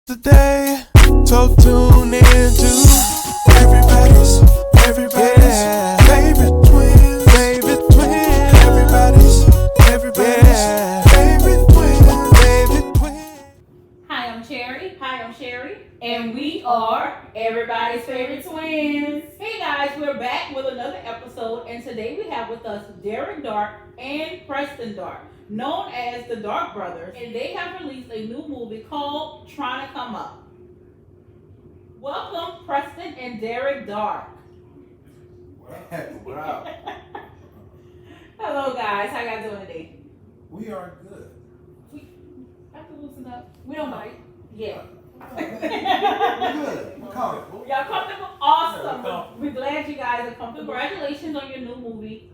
Today, so tune into everybody's favorite twin, everybody's favorite twin. Hi, I'm Cherry. And we are everybody's favorite twins. Hey guys, we're back with another episode, and today we have with us Derek Dark and Preston Dark, known as the Dark Brothers, and they have released a new movie called Trying to Come Up. Welcome, Preston and Derek Dark. Wow. Hello guys, how y'all doing today? We are good. We have to loosen up. We don't bite. Yeah. We're good. We're comfortable. Y'all comfortable? Awesome. We're glad you guys are comfortable. Congratulations on your new movie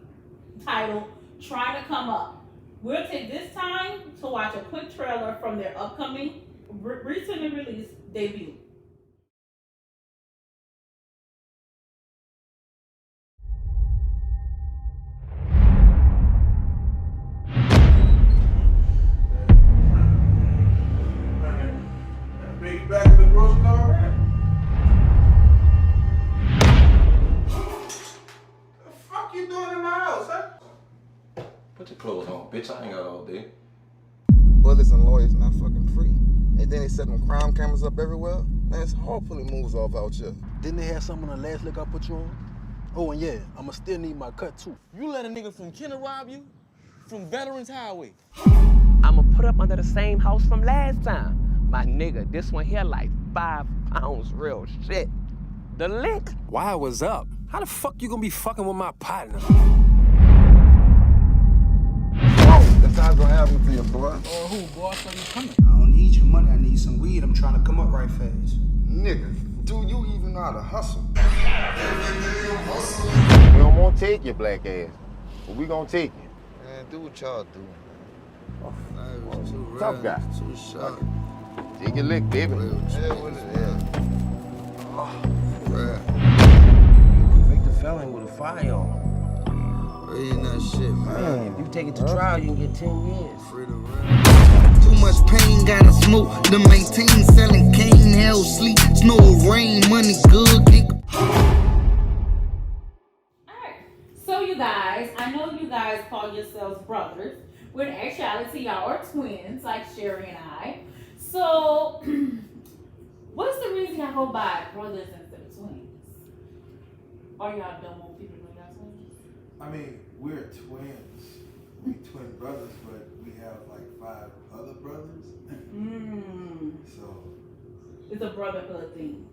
titled Trying to Come Up. We'll take this time to watch a quick trailer from their upcoming, recently released debut. Big back of the grocery store. The fuck you doing in my house, huh? Put your clothes on, bitch. I ain't got all day. Bullets and lawyers not fucking free. And then they set them crime cameras up everywhere. Man, it's hard pulling moves off out here. Didn't they have something on the last lick I put you on? Oh, and yeah, I'ma still need my cut too. You let a nigga from Kenner rob you? From Veterans Highway? I'ma put up under the same house from last time. My nigga, this one here like 5 pounds real shit. The lick? Why was up? How the fuck you gonna be fucking with my partner? Oh, that's not gonna happen to you, boy. Who, boy? So you coming? I don't need your money, I need some weed. I'm trying to come up right fast. Nigga, do you even know how to hustle? We don't want to take your black ass, but we gonna take you. Man, do what y'all do. It was too Tough guy. Too sharp. Take your lick, baby. Yeah, what it is? Convict the felon with a firearm. Reading that shit, man. Man, if you take it to trial, you can get 10 years. Free to rap. Too much pain, gotta smoke to maintain. Selling cane, hell, sleep, snow, rain, money, good. Alright, so you guys, I know you guys call yourselves brothers. When in actuality, y'all are twins, like Sherry and I. So, what's the reason y'all go by brothers instead of twins? Or y'all don't want people to know y'all twins? I mean, we're twins. We twin brothers, but we have like 5 other brothers. So, It's a brotherhood thing.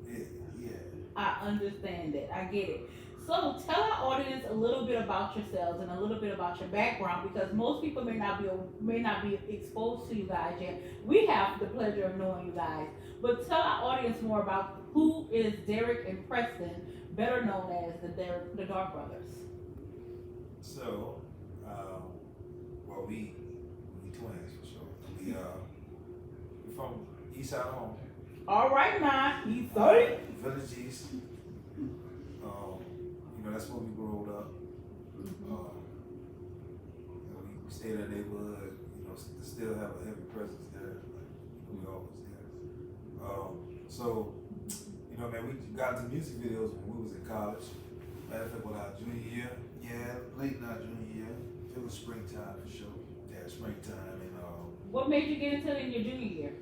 yeah. I understand that. I get it. So tell our audience a little bit about yourselves and a little bit about your background, because most people may not be exposed to you guys yet. We have the pleasure of knowing you guys, but tell our audience more about who is Derek and Preston, better known as the Dark Brothers. So, well, we twins for sure. We're from East Side Home. All right, now he's 30. Village East. That's where we grew up. We stayed in that neighborhood. Still have a heavy presence there. Like, we always did. So, man, we got into music videos when we was in college. Matter of fact, with our junior year. Yeah, late in our junior year. It was springtime for sure. Yeah, springtime. And What made you get into it in your junior year?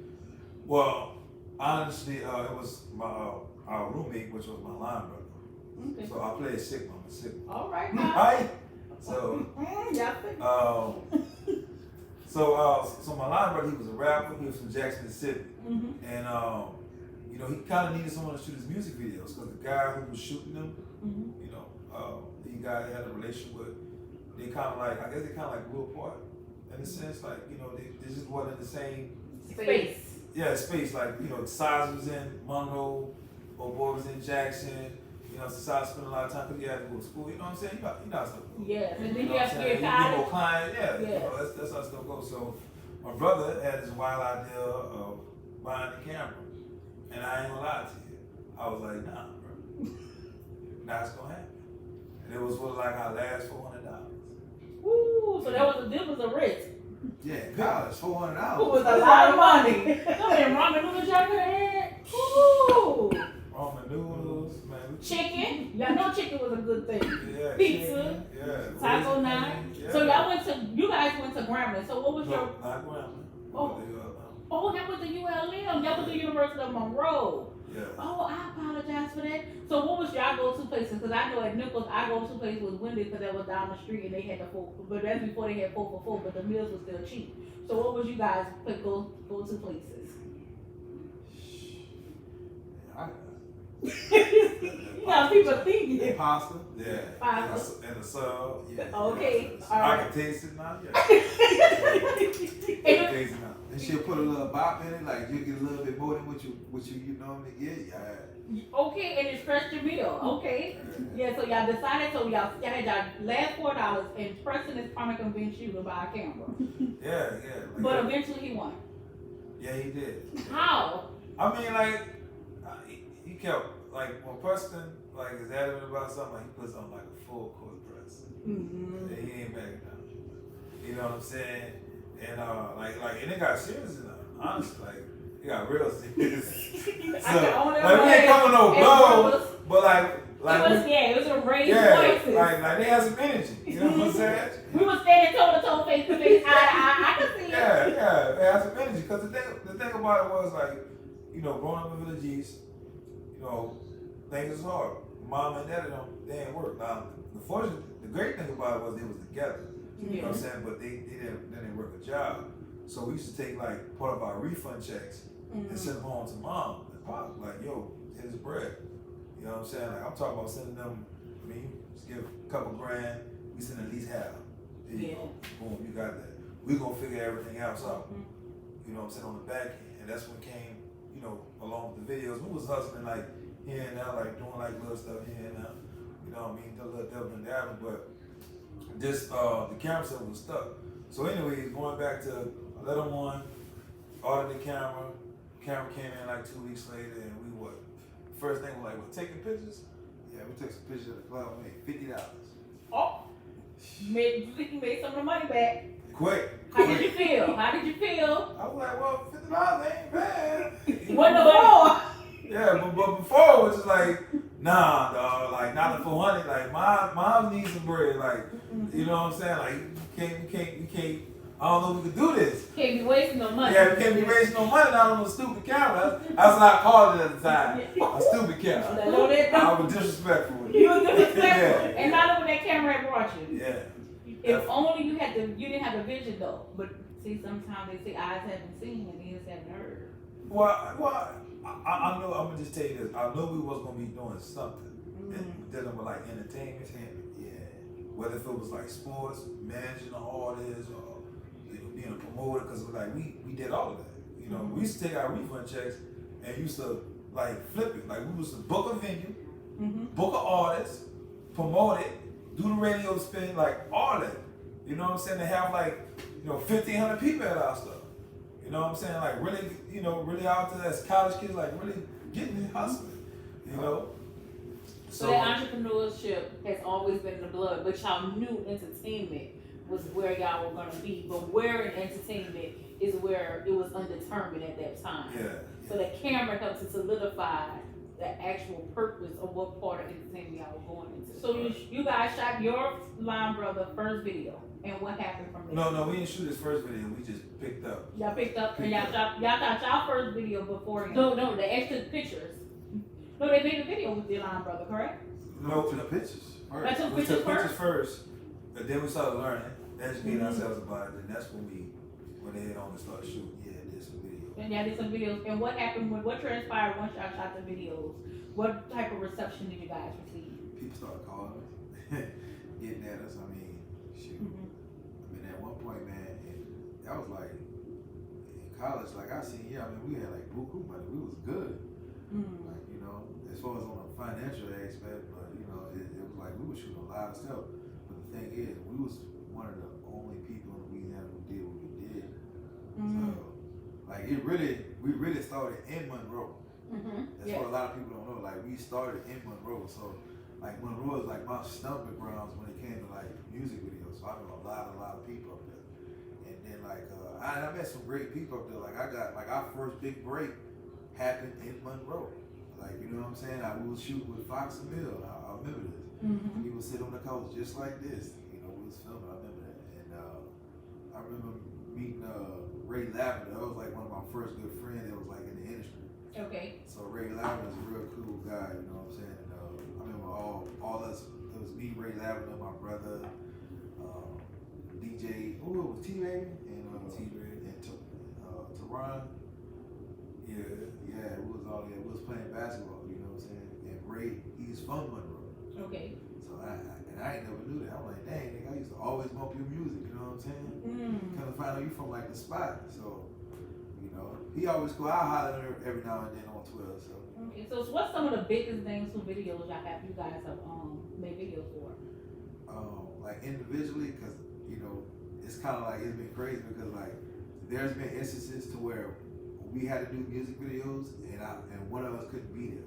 well, honestly, it was our roommate, which was my line brother. Okay. So I played Sigma. I'm a Sigma. All right, now. Right? So, so my line brother, he was a rapper. He was from Jackson, Mississippi. And, he kind of needed someone to shoot his music videos because the guy who was shooting them, the guy he had a relationship with, they kind of like, I guess they kind of like grew apart in a sense. Like, they just wasn't in the same Space. Yeah, space. Like, Size was in Monroe, old boy was in Jackson. Society spent a lot of time because he had to go to school. You know what I'm saying? You know how stuff goes. Yeah, and then You know you what have I'm to saying? get You get more college. client. Yeah, Yeah. that's how stuff goes. So my brother had this wild idea of buying the camera. And I ain't gonna lie to you. I was like, nah, bro. Nah, it's gonna happen. And it was for like our last $400. Ooh, so this was a risk. Yeah, college, $400. It was a lot of money. Come in, ramen noodles y'all could have had. Ooh. Ramen noodles, man. Chicken. Y'all know chicken was a good thing. Yeah. Pizza. Chicken, yeah. Taco Raisin night. canes, yeah. So you guys went to Grambling. So what was No, your? not Grambling. Oh. Oh. That was the ULM. That was the University of Monroe. Yeah. Oh, I apologize for that. So what was y'all go-to places? Because I know at Nichols, our go-to place was Wendy's because that was down the street and they had the 4, but that's before they had 4 for 4, but the meals were still cheap. So what was you guys go-to places? You got people thinking. Pasta, yeah. Pasta. And the sub, yeah. Okay, Yeah. all right. I can taste it now, yeah. I can taste it now. And she'll put a little bop in it, like you get a little bit more than what you normally get. Yeah. Okay, and it stretched your meal. Okay. Yeah, so y'all decided, so y'all had y'all last $4 and Preston is trying to convince you to buy a camera. Yeah. But eventually he won. Yeah, he did. How? I mean, like, he kept, like, when Preston, like, is adamant about something, like, he puts on, like, a full court press. Mm-hmm. And he ain't backing down. You know what I'm saying? And, and it got serious enough, honestly, like, it got real serious. So, we ain't coming no blow, but, it was a raised voices. Like, they had some energy, you know what I'm saying? We was standing toe-to-toe, face-to-face, I can see it. Yeah, they had some energy, because the thing about it was, like, you know, growing up in Village East, you know, things is hard. Mom and daddy they ain't work. Now, the great thing about it was they was together. You know what I'm saying? But they didn't work a job. So we used to take like part of our refund checks and send them home to mom and pop. Like, yo, here's the bread. You know what I'm saying? Like, I'm talking about sending them, I mean, just give a couple grand, we send at least half. There you go. Boom, you got that. We're gonna figure everything else out. You know what I'm saying, on the back end. And that's when came, you know, along with the videos. We was hustling like here and now, like doing like little stuff here and now. You know what I mean? The little devil and dabble, but this the camera stuff was stuck. So anyways, going back to I let them on, ordered the camera. Camera came in like 2 weeks later, and we first thing was like, what, taking pictures? Yeah, we took some pictures of the club. We made $50. Oh, you made some of the money back. Quick. How did you feel? I was like, well, $50 ain't bad. What before? Yeah, but before it was just like, nah, dog, like not the 400. Like mom needs some bread. Like, you know what I'm saying? Like, we can't. I don't know if we could do this. Can't be wasting no money. Yeah, we can't be wasting no money not on a stupid camera. That's what I called it at the time. A stupid camera. I was disrespectful with it. You were disrespectful, and not when that camera had brought you. Yeah. If only you didn't have the vision though. But see, sometimes they say eyes haven't seen and ears haven't heard. Well, I know. I'm gonna just tell you this. I know we was gonna be doing something dealing with like entertainment. Yeah. Whether if it was like sports, managing the artists, or being a promoter, because like we did all of that. You know, we used to take our refund checks and used to like flip it. Like we used to book a venue, book an artist, promote it, do the radio spin, like all that. You know what I'm saying? To have like 1,500 people at our stuff. You know what I'm saying? Like really, really out there as college kids, like really getting it, hustling. You know. So that entrepreneurship has always been in the blood, but y'all knew entertainment was where y'all were gonna be. But where in entertainment is where it was undetermined at that time. Yeah. So the camera helps to solidify the actual purpose of what part of entertainment y'all were going into. So you guys shot your Line Brother first video, and what happened from there? No, we didn't shoot his first video. We just picked up. Y'all picked up and y'all shot y'all first video before. No, the extra pictures. No, they made a video with your Line Brother, correct? No, the pictures first. We took pictures first, and then we started learning, educating ourselves about it, and that's when we went ahead on and started shooting. Yeah, did some videos. And y'all did some videos. And what happened? What transpired once y'all shot the videos? What type of reception did you guys receive? People started calling us, getting at us. I mean, shoot. I mean, at one point, man, and that was like in college. Like I seen, I mean, we had like buku money. We was good. Like, as far as on a financial aspect, but it was like we were shooting a lot of stuff. But the thing is, we was one of the only people in Louisiana who did what we did. So, like we really started in Monroe. That's what a lot of people don't know. Like we started in Monroe, so like Monroe is like my stomping grounds when it came to like music videos. So I know a lot of people up there. And then like I met some great people up there. Like I got like our first big break happened in Monroe. Like, you know what I'm saying? I was shooting with Fox and Mill. I remember this. Mm-hmm. We would sit on the couch just like this. You know, we was filming. I remember that. And I remember meeting Ray Lavender. That was like one of my first good friends that was like in the industry. Okay. So Ray Lavender is a real cool guy. You know what I'm saying? And I remember all us. It was me, Ray Lavender, my brother, DJ. Who it was? T-Baby and T-Baby and Teron. Yeah, we was all there. We was playing basketball, you know what I'm saying? And Ray, he's from Monroe. Okay. So I ain't never knew that. I'm like, dang, nigga, I used to always bump your music, you know what I'm saying? Kind of find out you from like the spot. So, you know, he always go, I holler at her every now and then on Twitter. So. Okay, so what's some of the biggest things for videos you guys have made videos for? Like individually, because, you know, it's kind of like, it's been crazy because like, there's been instances to where we had to do music videos and one of us couldn't be there.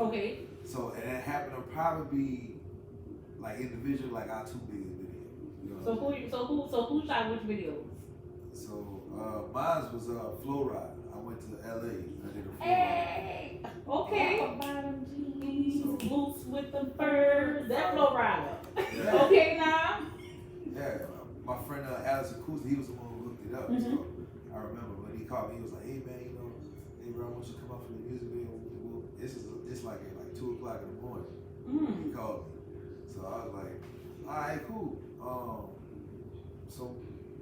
Okay. So, and that happened to probably be like individual, like our two biggest videos. You know who shot which videos? So, mine was Flow Ride. I went to LA and I did a Flow Hey! Okay. Bottom jeans, boots with the furs. That Flow Rider. Yeah. Okay now? Yeah, my friend Alex Akusa, he was the one who hooked it up. So I remember when he called me, he was like, hey man, you know, hey bro, I want you to come out for the music video. It's like at like 2 o'clock in the morning. He called me. So I was like, alright, cool. So,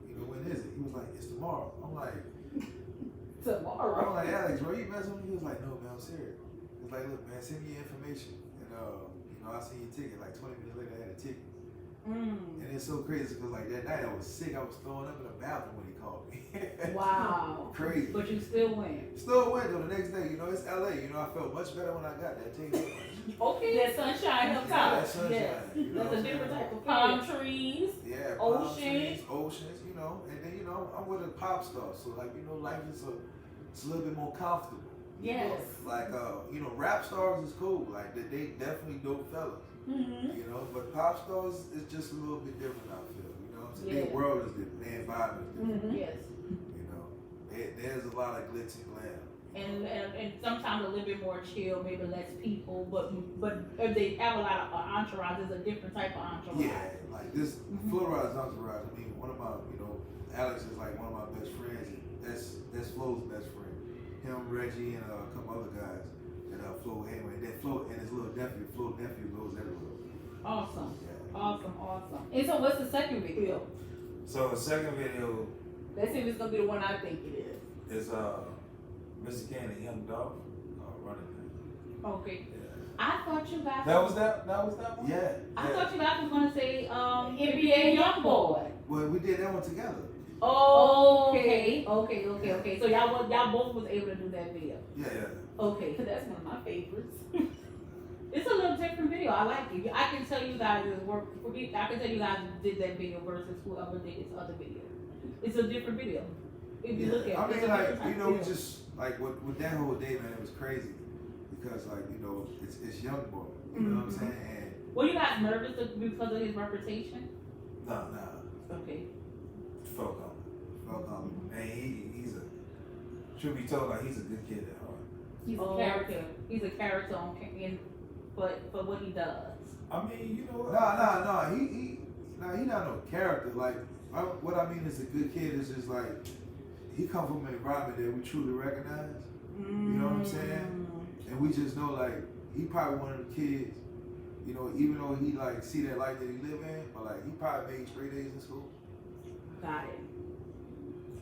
you know, when is it? He was like, it's tomorrow. I'm like, tomorrow? I'm like, Alex, bro, you messing with me? He was like, no man, I'm serious. He was like, look man, send me your information. And you know, I seen your ticket. Like 20 minutes later I had a ticket. And it's so crazy because like that night I was sick. I was throwing up in the bathroom when he called me. Wow. Crazy. But you still went. Still went though the next day. You know, it's LA. You know, I felt much better when I got that ticket. Okay. That sunshine up top. That sunshine. Yes. You know That's a what different I'm type of saying? palm trees. Yeah, palm trees, oceans, you know. And then, you know, I'm with a pop star. So like, you know, life is it's a little bit more comfortable. Yes. You know? Like, you know, rap stars is cool. Like, they definitely dope fellas. You know, but pop stars is just a little bit different, I feel. You know what I'm saying? Yeah. Their world is different. Their environment is different. Yes. You know, there's a lot of glitz and glam. And sometimes a little bit more chill, maybe less people, but if they have a lot of entourage, it's a different type of entourage. Yeah, like this Florida's entourage. I mean, one of my, you know, Alex is like one of my best friends. That's Flo's best friend. Him, Reggie, and a couple other guys that Flo hang with. That Flo and his little nephew, Flo nephew goes everywhere. Awesome. Yeah. Awesome. And so what's the second video? So the second video Let's see if it's gonna be the one I think it is. is Mr. Ken and Young Dolph running. Okay. Yeah. I thought you guys. That was that one? Yeah. I thought you guys was gonna say NBA Youngboy. Well, we did that one together. Okay. So y'all both was able to do that video. Yeah. Okay, that's one of my favorites. It's a little different video. I like it. I can tell you guys I can tell you guys did that video versus whoever did his other video. It's a different video. If you look at it. I it's mean, a like, different you know, type we of just, like, with that whole day, man, it was crazy. Because, like, you know, it's Young Boy. You know what I'm saying? And were you guys nervous because of his reputation? nah. Okay. Felt comfortable. Man, he's a, truth be told, like, he's a good kid at heart. He's a character. Okay. He's a character for what he does. I mean, you know. Nah. He not no character. Like, what I mean is a good kid is just like, he come from an environment that we truly recognize. You know what I'm saying? And we just know, like, he probably one of the kids, you know, even though he, like, see that life that he live in, but, like, he probably made straight A's in school. Got it.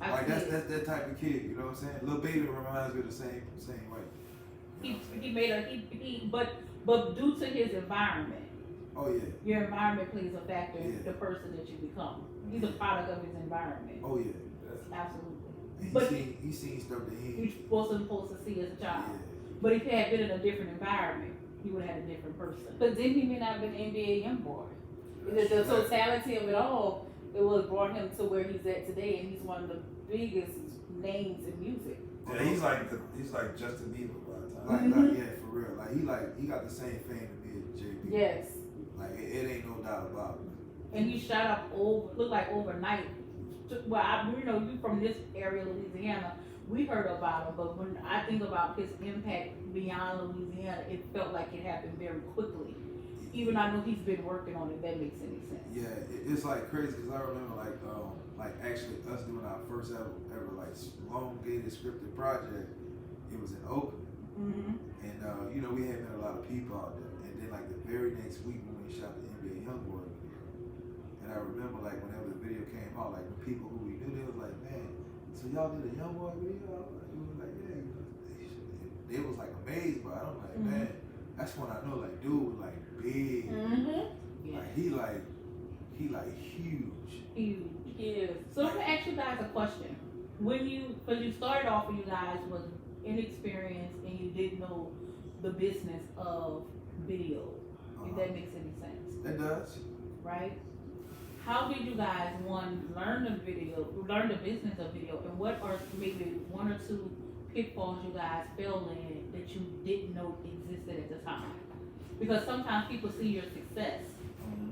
Like, that's that type of kid, you know what I'm saying? Lil Baby reminds me of the same way. But due to his environment. Oh yeah. Your environment plays a factor in Yeah. the person that you become. He's a product of his environment. Oh yeah. Absolutely. He's seen stuff that he wasn't supposed to see as a child. Yeah. But if he had been in a different environment, he would have had a different person. But then he may not have been NBA Youngboy. The totality of it all, it was brought him to where he's at today, and he's one of the biggest names in music. Yeah, he's like Justin Bieber by the time. Like, yeah, for real. Like he got the same fame to me as JB. Yes. Like it ain't no doubt about it. And he shot up looked like overnight. Well, you from this area, Louisiana. we heard about him, but when I think about his impact beyond Louisiana, it felt like it happened very quickly. Even I know he's been working on it. That makes any sense. Yeah, it's like crazy because I remember like actually us doing our first ever like elongated scripted project. It was in Oakland, and you know, we had met a lot of people out there. And then like the very next week when we shot the NBA YoungBoy video, and I remember like whenever the video came out, like the people who we knew, they was like, man, so y'all did a YoungBoy video? It was like, yeah. They was like amazed by it. I'm like, man, that's when I know like dude was like big. Like he huge. Huge. So let me ask you guys a question. When because you started off and you guys was inexperienced and you didn't know the business of video, if that makes any sense. It does. Right? How did you guys, one, learn the business of video, and what are maybe one or two pitfalls you guys fell in that you didn't know existed at the time? Because sometimes people see your success,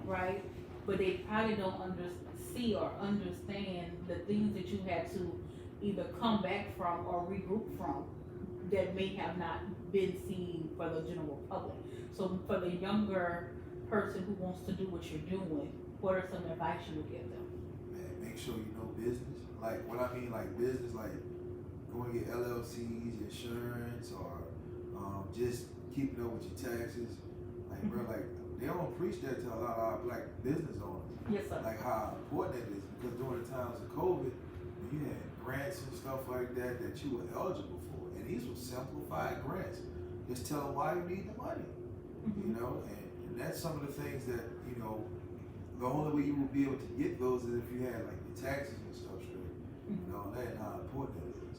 right? But they probably don't see or understand the things that you had to either come back from or regroup from that may have not been seen for the general public. So for the younger person who wants to do what you're doing, what are some advice you would give them? Man, make sure you know business. Like what I mean, like business, like going to get LLCs, insurance, or just keeping up with your taxes. Like bro, like they don't preach that to a lot of our black business owners. Yes, sir. Like how important it is, because during the times of COVID, you had grants and stuff like that you were eligible for, and these were simplified grants. Just tell them why you need the money, you know, and that's some of the things that, you know, the only way you will be able to get those is if you had like your taxes and stuff straight, you know, and how important it is.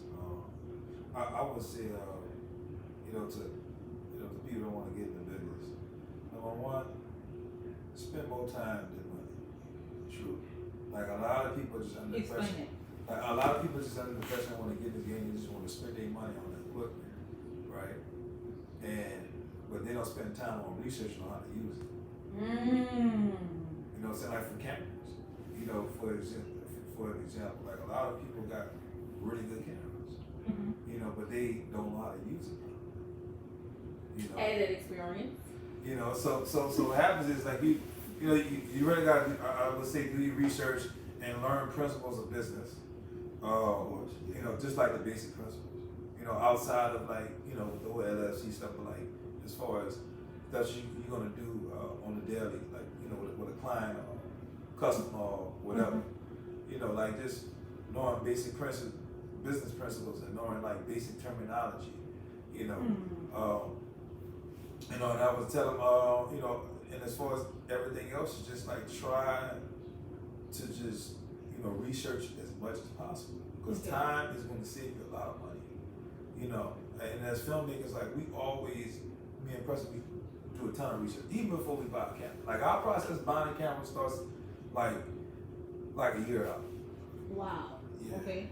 I would say, you know, to people that want to get in the business, number one, spend more time than money. True. Like a lot of people just under the pressure. Like a lot of people just under the pressure want to get in this game. They just want to spend their money on the equipment, right? But they don't spend time on researching on how to use it. You know what I'm saying? Like for cameras, you know, for example, like a lot of people got really good cameras, you know, but they don't know how to use it. You know, Added experience. You know, so what happens is like you really got to, I would say, do your research and learn principles of business. You know, just like the basic principles. You know, outside of like, you know, the whole LLC stuff, but like as far as stuff you're gonna do on the daily, like, you know, with a client or customer or whatever. You know, like just knowing basic business principles and knowing like basic terminology. You know, you know, and I would tell them, you know, and as far as everything else, is just like try to just, you know, research as much as possible, because time is going to save you a lot of money. You know, and as filmmakers, like me and Preston, we do a ton of research even before we buy a camera. Like our process buying a camera starts like a year out. Wow. Yeah. Okay.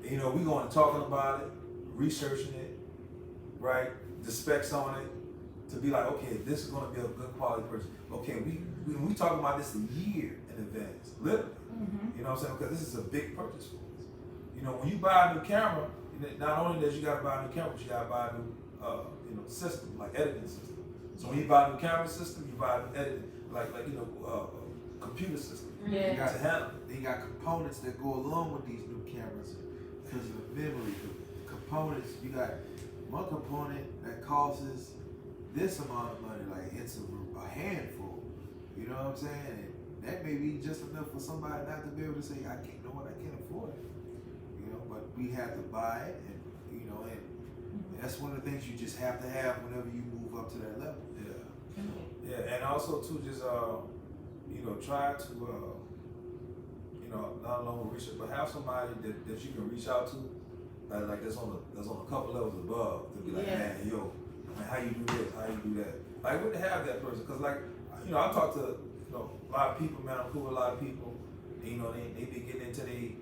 You know, we going and talking about it, researching it, right? The specs on it, to be like, okay, this is going to be a good quality person. Okay, we talking about this a year in advance, literally. You know what I'm saying? Because this is a big purchase for us. You know, when you buy a new camera, not only does you got to buy a new camera, but you got to buy a new, you know, system, like editing system. So when you buy a new camera system, you buy a new editing, like you know, computer system. Yeah. You got to handle it. They got components that go along with these new cameras because of the memory, the components. You got one component that costs this amount of money, like it's a handful. You know what I'm saying? And that may be just enough for somebody not to be able to say, I can't afford it. You know, but we have to buy it, and you know, and that's one of the things you just have to have whenever you move up to that level. Yeah. Yeah, and also too, just you know, try to you know, not alone with research, but have somebody that you can reach out to, like that's on a couple levels above, to be like, man, yo, man, how you do this, how you do that. Like, we have that person, because like, you know, I talk to, you know, a lot of people, man, I'm cool with a lot of people, and, you know, they be getting into their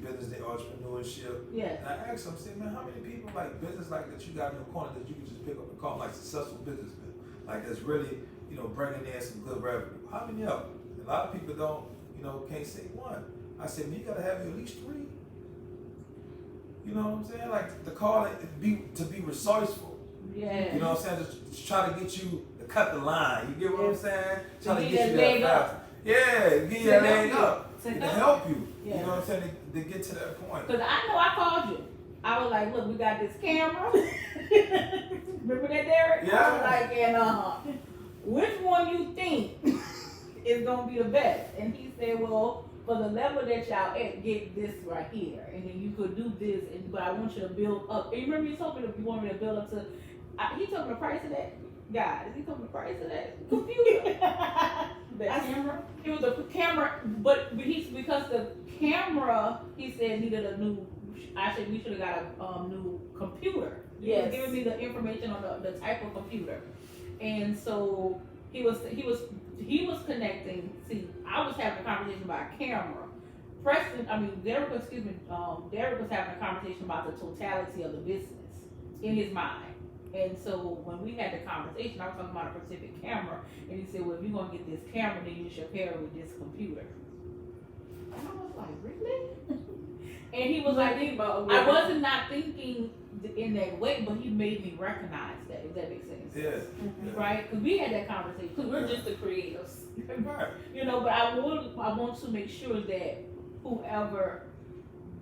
business, their entrepreneurship. Yeah. And I ask them, I say, man, how many people like business like that you got in your corner that you can just pick up and call, like successful businessmen, like that's really, you know, bringing in some good revenue? How many of them? A lot of people don't, you know, can't say one. I said, man, you gotta have at least 3. You know what I'm saying? Like to call it to be resourceful. Yeah. You know what I'm saying? Just try to get you to cut the line. You get what I'm saying? Try to get get you that leg that up. fast. Yeah, get you that leg up To to help help you. Yeah. You know what I'm saying? To get to that point. Because I know I called you. I was like, look, we got this camera. Remember that, Derek? Yeah. I was like, and which one you think is gonna be the best? And he said, well, for the level that y'all at, get this right here, and then you could do this, but I want you to build up. And you remember you told me that you want me to build up to. He told me the price of that. Guys, he told me the price of that computer. That camera. It was a camera, but because the camera, he said needed a new. We should have got a new computer. He was giving me the information on the type of computer, and so he was connecting. See, I was having a conversation about a camera. Derek was having a conversation about the totality of the business in his mind. And so when we had the conversation, I was talking about a specific camera, and he said, well, if you're gonna get this camera, then you should pair it with this computer. And I was like, really? And he was like, I wasn't not thinking in that way, but he made me recognize that, if that makes sense. Yeah. Right? Because we had that conversation. Because we're just the creators. Right. You know, but I want to make sure that whoever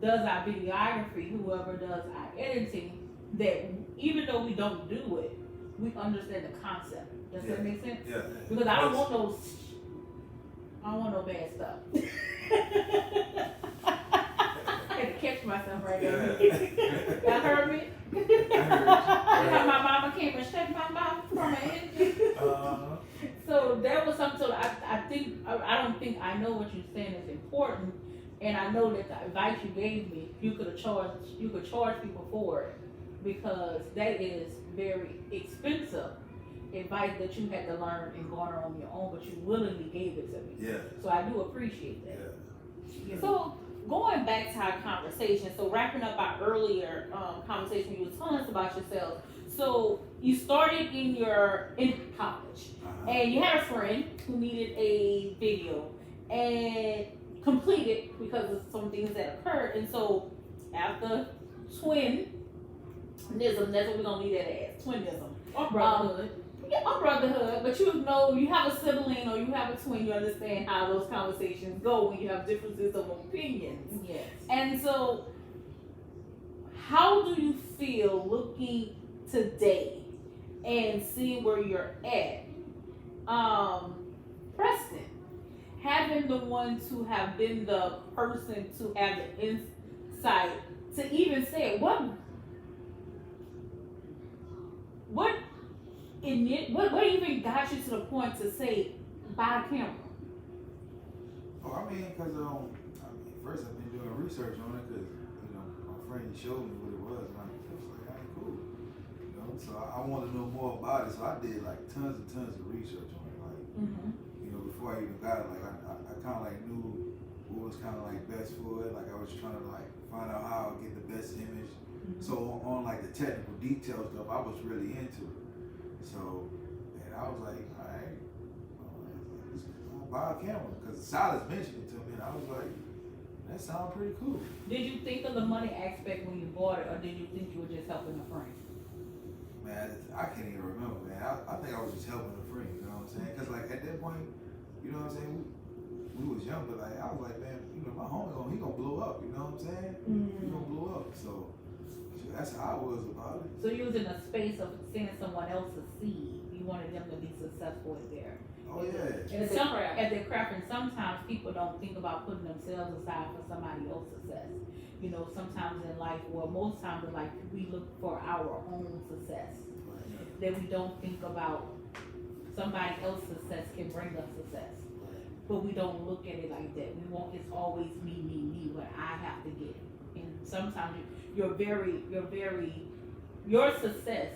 does our videography, whoever does our editing, that even though we don't do it, we understand the concept. Does that make sense? Yeah. Because I don't want no bad stuff. I had to catch myself right there. Y'all heard me? My mama came and shut my mouth from my energy. So that was something. So I don't think I know what you're saying is important, and I know that the advice you gave me, you could charge people for it, because that is very expensive advice that you had to learn and garner on your own, but you willingly gave it to me. Yeah. So I do appreciate that. Yeah. So going back to our conversation, so wrapping up our earlier conversation, you were telling us about yourself. So you started in college, and you had a friend who needed a video and completed because of some things that occurred. And so after twinism, that's what we're gonna leave that as, twinism. Or brotherhood. Or brotherhood, but you know, you have a sibling or you have a twin, you understand how those conversations go when you have differences of opinions. Yes. And so, how do you feel looking today and seeing where you're at? Preston, having the one to have been the person to have the insight to even say what even got you to the point to say buy a camera? Oh, I mean, because first I've been doing research on it because my friend showed me what it was, and I was like, "Hey, cool," So I wanted to know more about it, so I did like tons and tons of research on it, like before I even got it, like I kind of like knew what was kind of like best for it, like I was trying to like find out how I get the best image. So on like the technical detail stuff, I was really into it. So, and I was like, all right, I'll buy a camera, because Silas mentioned it to me, and I was like, that sounds pretty cool. Did you think of the money aspect when you bought it, or did you think you were just helping a friend? Man, I can't even remember, man. I think I was just helping a friend, you know what I'm saying? Because like at that point, you know what I'm saying, we was young, but like I was like, man, my homie, he gonna blow up, you know what I'm saying? He gonna blow up, so that's how I was about it. So you was in a space of seeing someone else succeed. You wanted them to be successful at their at their craft, and sometimes people don't think about putting themselves aside for somebody else's success. Sometimes in life, or most times in life, we look for our own success. That we don't think about somebody else's success can bring us success. But we don't look at it like that. We want it's always me, what I have to get. And sometimes your success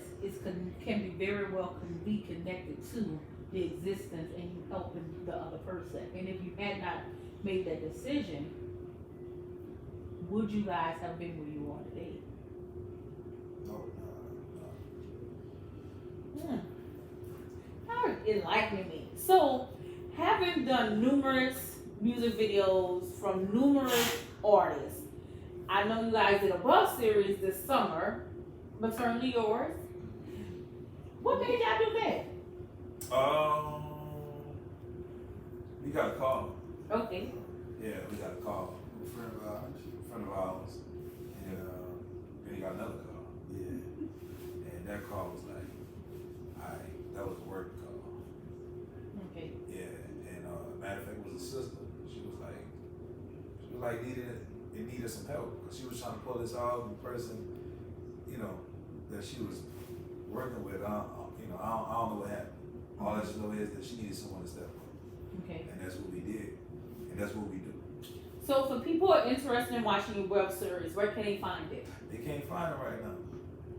can be very well be connected to the existence and you helping the other person. And if you had not made that decision, would you guys have been where you are today? No. Enlightening me. So, having done numerous music videos from numerous artists, I know you guys did a web series this summer, Maternally Yours. What made y'all do that? We got a call. Okay. Yeah, we got a call. A friend of ours, and then he got another call. Yeah, and that call was like, that was a work call. Okay. Yeah, and matter of fact, it was a sister. She was like needed some help because she was trying to pull this off. The person, that she was working with, I don't know what happened. All I just know is that she needed someone to step up. Okay. And that's what we did, and that's what we do. So for people who are interested in watching your web series, where can they find it? They can't find it right now.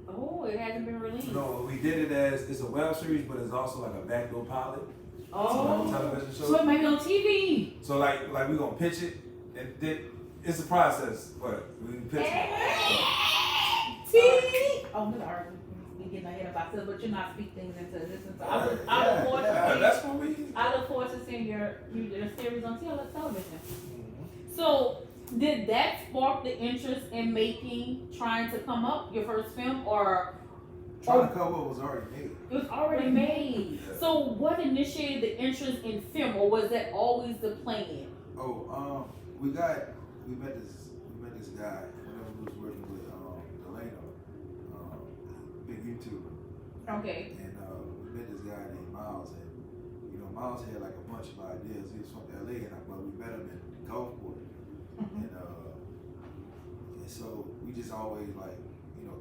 Oh, it hasn't been released. No, we did it as it's a web series, but it's also like a backdoor pilot. Oh, So television show. so it might be on TV. So like we gonna pitch it, and then it's a process, but we can pitch it. TV. Oh, I'm sorry. We getting ahead of ourselves, but you're not speaking things into existence. So I look forward to that's what we. I look forward to seeing your series on television. So, did that spark the interest in trying to come up your first film, or Trying to come up was already made. it was already made? Yeah. So, what initiated the interest in film, or was that always the plan? Oh, we met this guy whenever we was working with Delano, big YouTuber. Okay. And we met this guy named Miles, and Miles had like a bunch of ideas. He was from LA, but we met him in Gulfport, and so we just always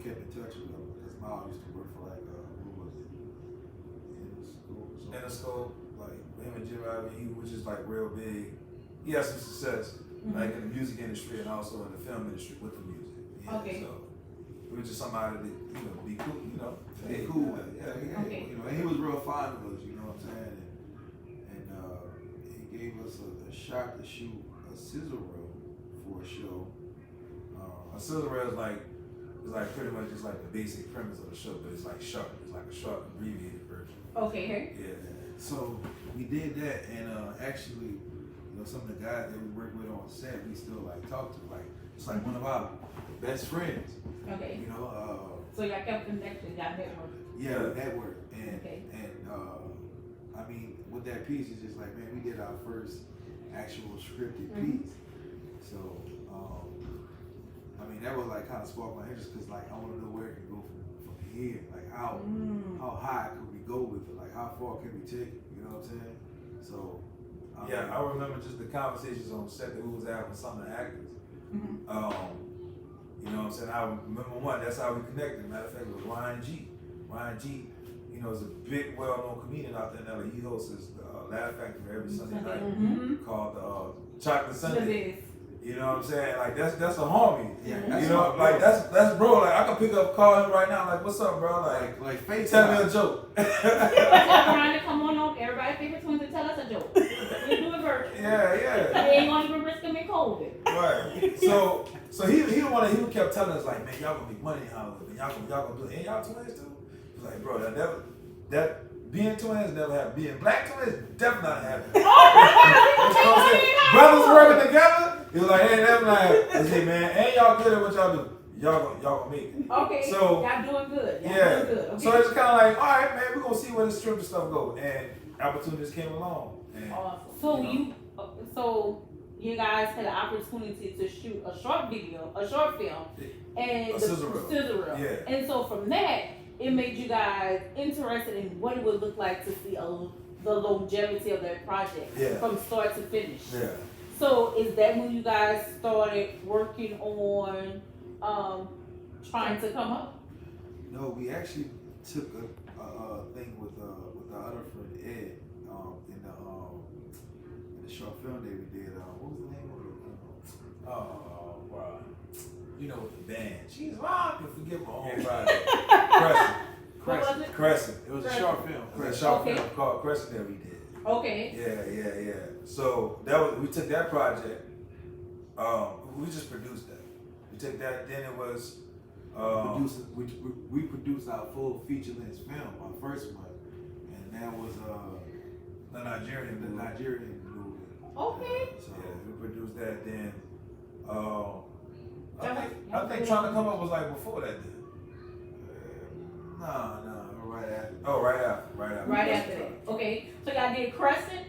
kept in touch with him because Miles used to work for like what was it? Interscope, like him and Jim Ivey, which is like real big. He had some success, like in the music industry and also in the film industry with the music. Yeah, Okay. So it was just somebody that be cool, to be cool with. Yeah, Okay. and he was real fond of us, you know what I'm saying? And he gave us a shot to shoot a scissor reel for a show. A scissor reel is like pretty much just like the basic premise of the show, but it's like short. It's like a short abbreviated version. Okay. Yeah. So we did that, and actually, some of the guys that we work with on set, we still talk to. It's like one of our best friends. Okay. So y'all kept connected, y'all network. Yeah, network, and Okay. I mean, with that piece, it's just like, man, we did our first actual scripted piece. So I mean, that was kind of sparked my interest because I want to know where it can go from here. How high could we go with it? How far can we take it? You know what I'm saying? So. Yeah, I remember just the conversations on set that we was having with some of the actors. You know what I'm saying? I remember one, that's how we connected. Matter of fact, it was Ryan G. Ryan G, is a big, well-known comedian out there in LA. He hosts his Laugh Factory every Sunday night called Chocolate Sunday. You know what I'm saying? That's a homie. Yeah, that's bro. I can pick up, call him right now. What's up, bro? Like tell me a joke. Tell Ryan to come on over. Everybody favorite twins and tell us a joke. We do it virtual. Yeah. We ain't gonna even risk them in COVID. Right. So he the one he kept telling us man, y'all gonna make money in Hollywood, and y'all gonna do it. Ain't y'all twins too? He's like, bro, that being twins never happened. Being black twins definitely not happened. You know what I'm saying? Brothers working together. He was like, hey, that's not happening. I said, man, ain't y'all good at what y'all do? Y'all gonna make it. Okay. So y'all doing good. Y'all yeah. doing good. Okay. So it's kind of all right, man, we're gonna see where this stripper stuff go, and opportunities came along. And, awesome. So you guys had the opportunity to shoot a short film, and a scissor reel. Yeah. And so from that, it made you guys interested in what it would look like to see the longevity of that project from start to finish. Yeah. So is that when you guys started working on trying to come up? No, we actually took a thing with our other friend Ed in the short film that we did. What was the name of it? Wow. With the band. Jeez, I can forget my own project. Crescent. It was a short film. It was a short film called Crescent that we did. Okay. Yeah. So we took that project. We just produced that. We took that. Then it was we produced our full feature-length film, our first one, and that was the Nigerian movie. Okay. So we produced that. Then I think trying to come up was like before that. Then. No, right after. Oh, right after. Right after that. Okay, so y'all did Crescent,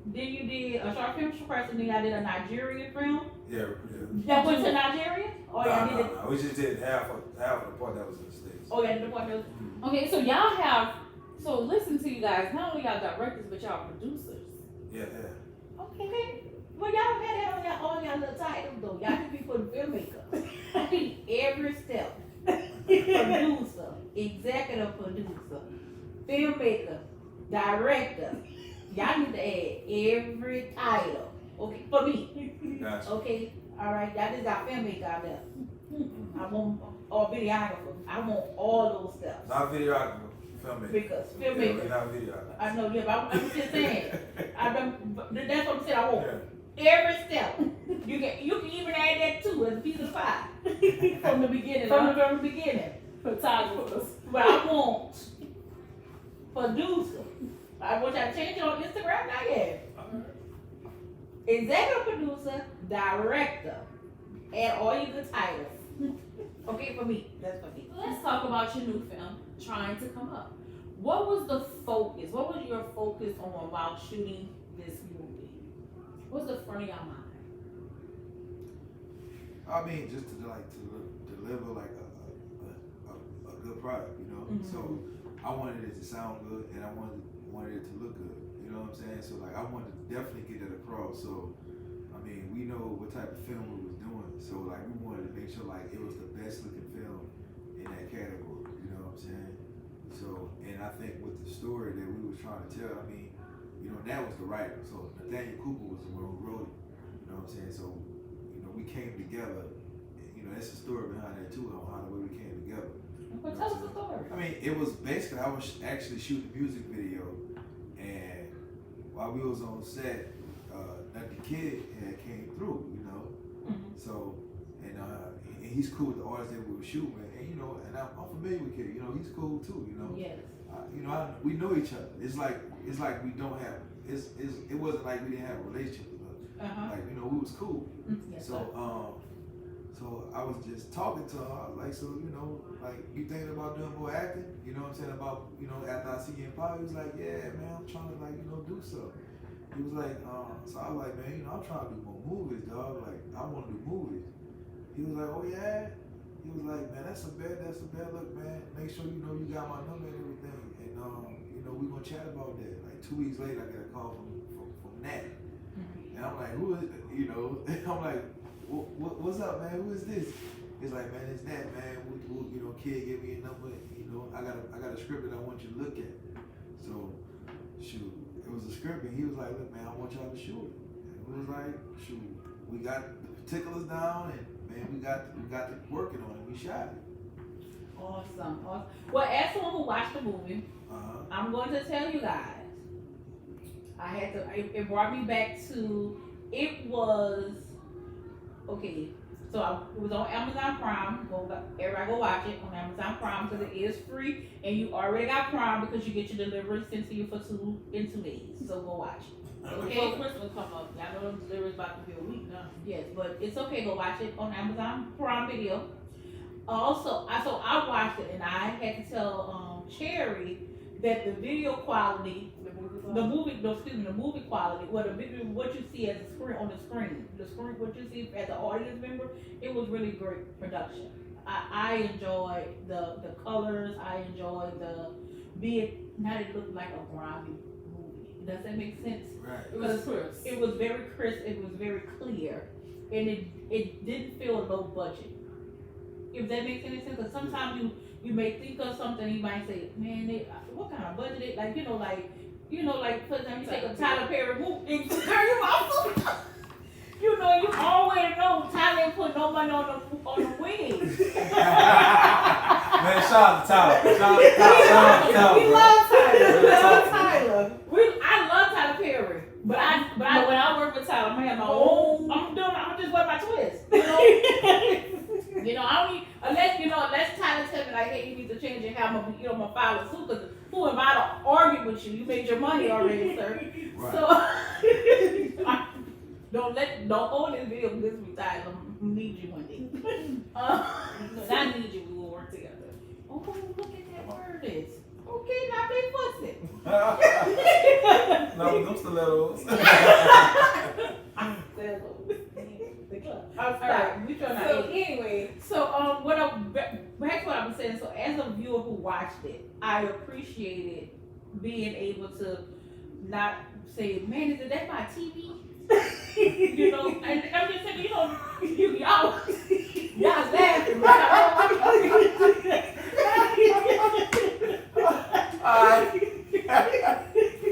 then you did a short film for Crescent, then y'all did a Nigerian film. Yeah. That went to Nigeria? Or y'all did it? No. We just did half of the part that was in the States. Oh, yeah, the part that was. Okay, so y'all have, so listen to you guys, not only y'all directors, but y'all producers. Yeah. Okay. Well, y'all had that on y'all little titles, though. Y'all need to be putting filmmaker. I need every step. Producer, executive producer, filmmaker, director. Y'all need to add every title. Okay, for me. Gotcha. Okay, all right. Y'all just got filmmaker out there. I want, or videographer. I want all those steps. Not videographer, filmmaker. Because Yeah, filmmaker. we're not videographer. I know, yeah, but I'm just saying. That's what I'm saying. I want Yeah. every step. You can even add that too as a piece of pie from the beginning. From the very beginning. Photographers. But I want producer. I want y'all to change it on Instagram. Not yet. Executive producer, director, and all your good titles. Okay, for me. That's for me. Let's talk about your new film, Trying to Come Up. What was the focus? What was your focus on while shooting this movie? What's the front of your mind? I mean, just to deliver like a good product, you know. Mm-hmm. So I wanted it to sound good, and I wanted it to look good. You know what I'm saying? So like I wanted to definitely get that across. So I mean, we know what type of film we was doing. So like we wanted to make sure like it was the best looking film in that category. You know what I'm saying? So and I think with the story that we was trying to tell, I mean, you know, that was the writer. So Nathaniel Cooper was the one who wrote it. You know what I'm saying? So we came together. You know, that's the story behind that too, on how the way we came together. Well, tell us the story. I mean, it was basically I was actually shooting a music video, and while we was on set, the kid had came through, you know. Mm-hmm. So and he's cool with the artists that we were shooting with, and you know, and I'm familiar with kid. You know, he's cool too. You know. Yes. We know each other. It's like we don't have. It wasn't like we didn't have a relationship with her. Like we was cool. Yes, So I was just talking to her. I was like, so like you thinking about doing more acting? You know what I'm saying? About after I see you in Power, he was like, yeah, man, I'm trying to do something. He was like, so I was like, man, I'm trying to do more movies, dog. Like I want to do movies. He was like, oh yeah. He was like, man, that's a bad look, man. Make sure you got my number and everything, and we gonna chat about that. Like 2 weeks later, I get a call from Nat, and I'm like, who is? I'm like, what's up, man? Who is this? He's like, man, it's Nat, man. Kid gave me a number. I got a script that I want you to look at. So, shoot, it was a script, and he was like, look, man, I want y'all to shoot it. And we was like, shoot, we got the particulars down, and man, we got to working on it. We shot it. Awesome. Well, as someone who watched the movie, I'm going to tell you guys, it brought me back to, it was, okay, so it was on Amazon Prime. Everybody go watch it on Amazon Prime because it is free, and you already got Prime because you get your delivery sent to you for 2 days. So go watch it. Okay. Before Christmas come up, y'all know them deliveries about to be a week now. Yes, but it's okay. Go watch it on Amazon Prime Video. Also, I watched it, and I had to tell Cherry that the video quality, the movie quality, what you see as a screen on the screen, what you see as an audience member, it was really great production. I enjoyed the colors. I enjoyed it looked like a grimy movie. Does that make sense? Right. It was crisp. It was very crisp. It was very clear, and it didn't feel low budget. If that makes any sense, because sometimes you may think of something, you might say, man, what kind of budget it? Like for example, you take a Tyler Perry movie, and you always know Tyler ain't put no money on the wings. Man, shout out to Tyler. We love Tyler. I love Tyler Perry, but when I work with Tyler, I'm gonna have my own. I'm just work my twist. I don't need, unless Tyler tell me like, hey, you need to change your hair, I'm gonna file a suit, because who am I to argue with you? You made your money already, sir. Right. So don't hold this video with this Tyler. I need you one day. I need you. We will work together. Oh, look at that word is. Okay, now they pussy. No, them stilettos. The club. Alright, we trying to. So anyway, so back to what I was saying. So as a viewer who watched it, I appreciated being able to not say, "Man, is that my TV?" You know, and I'm just saying, you know, y'all laughing,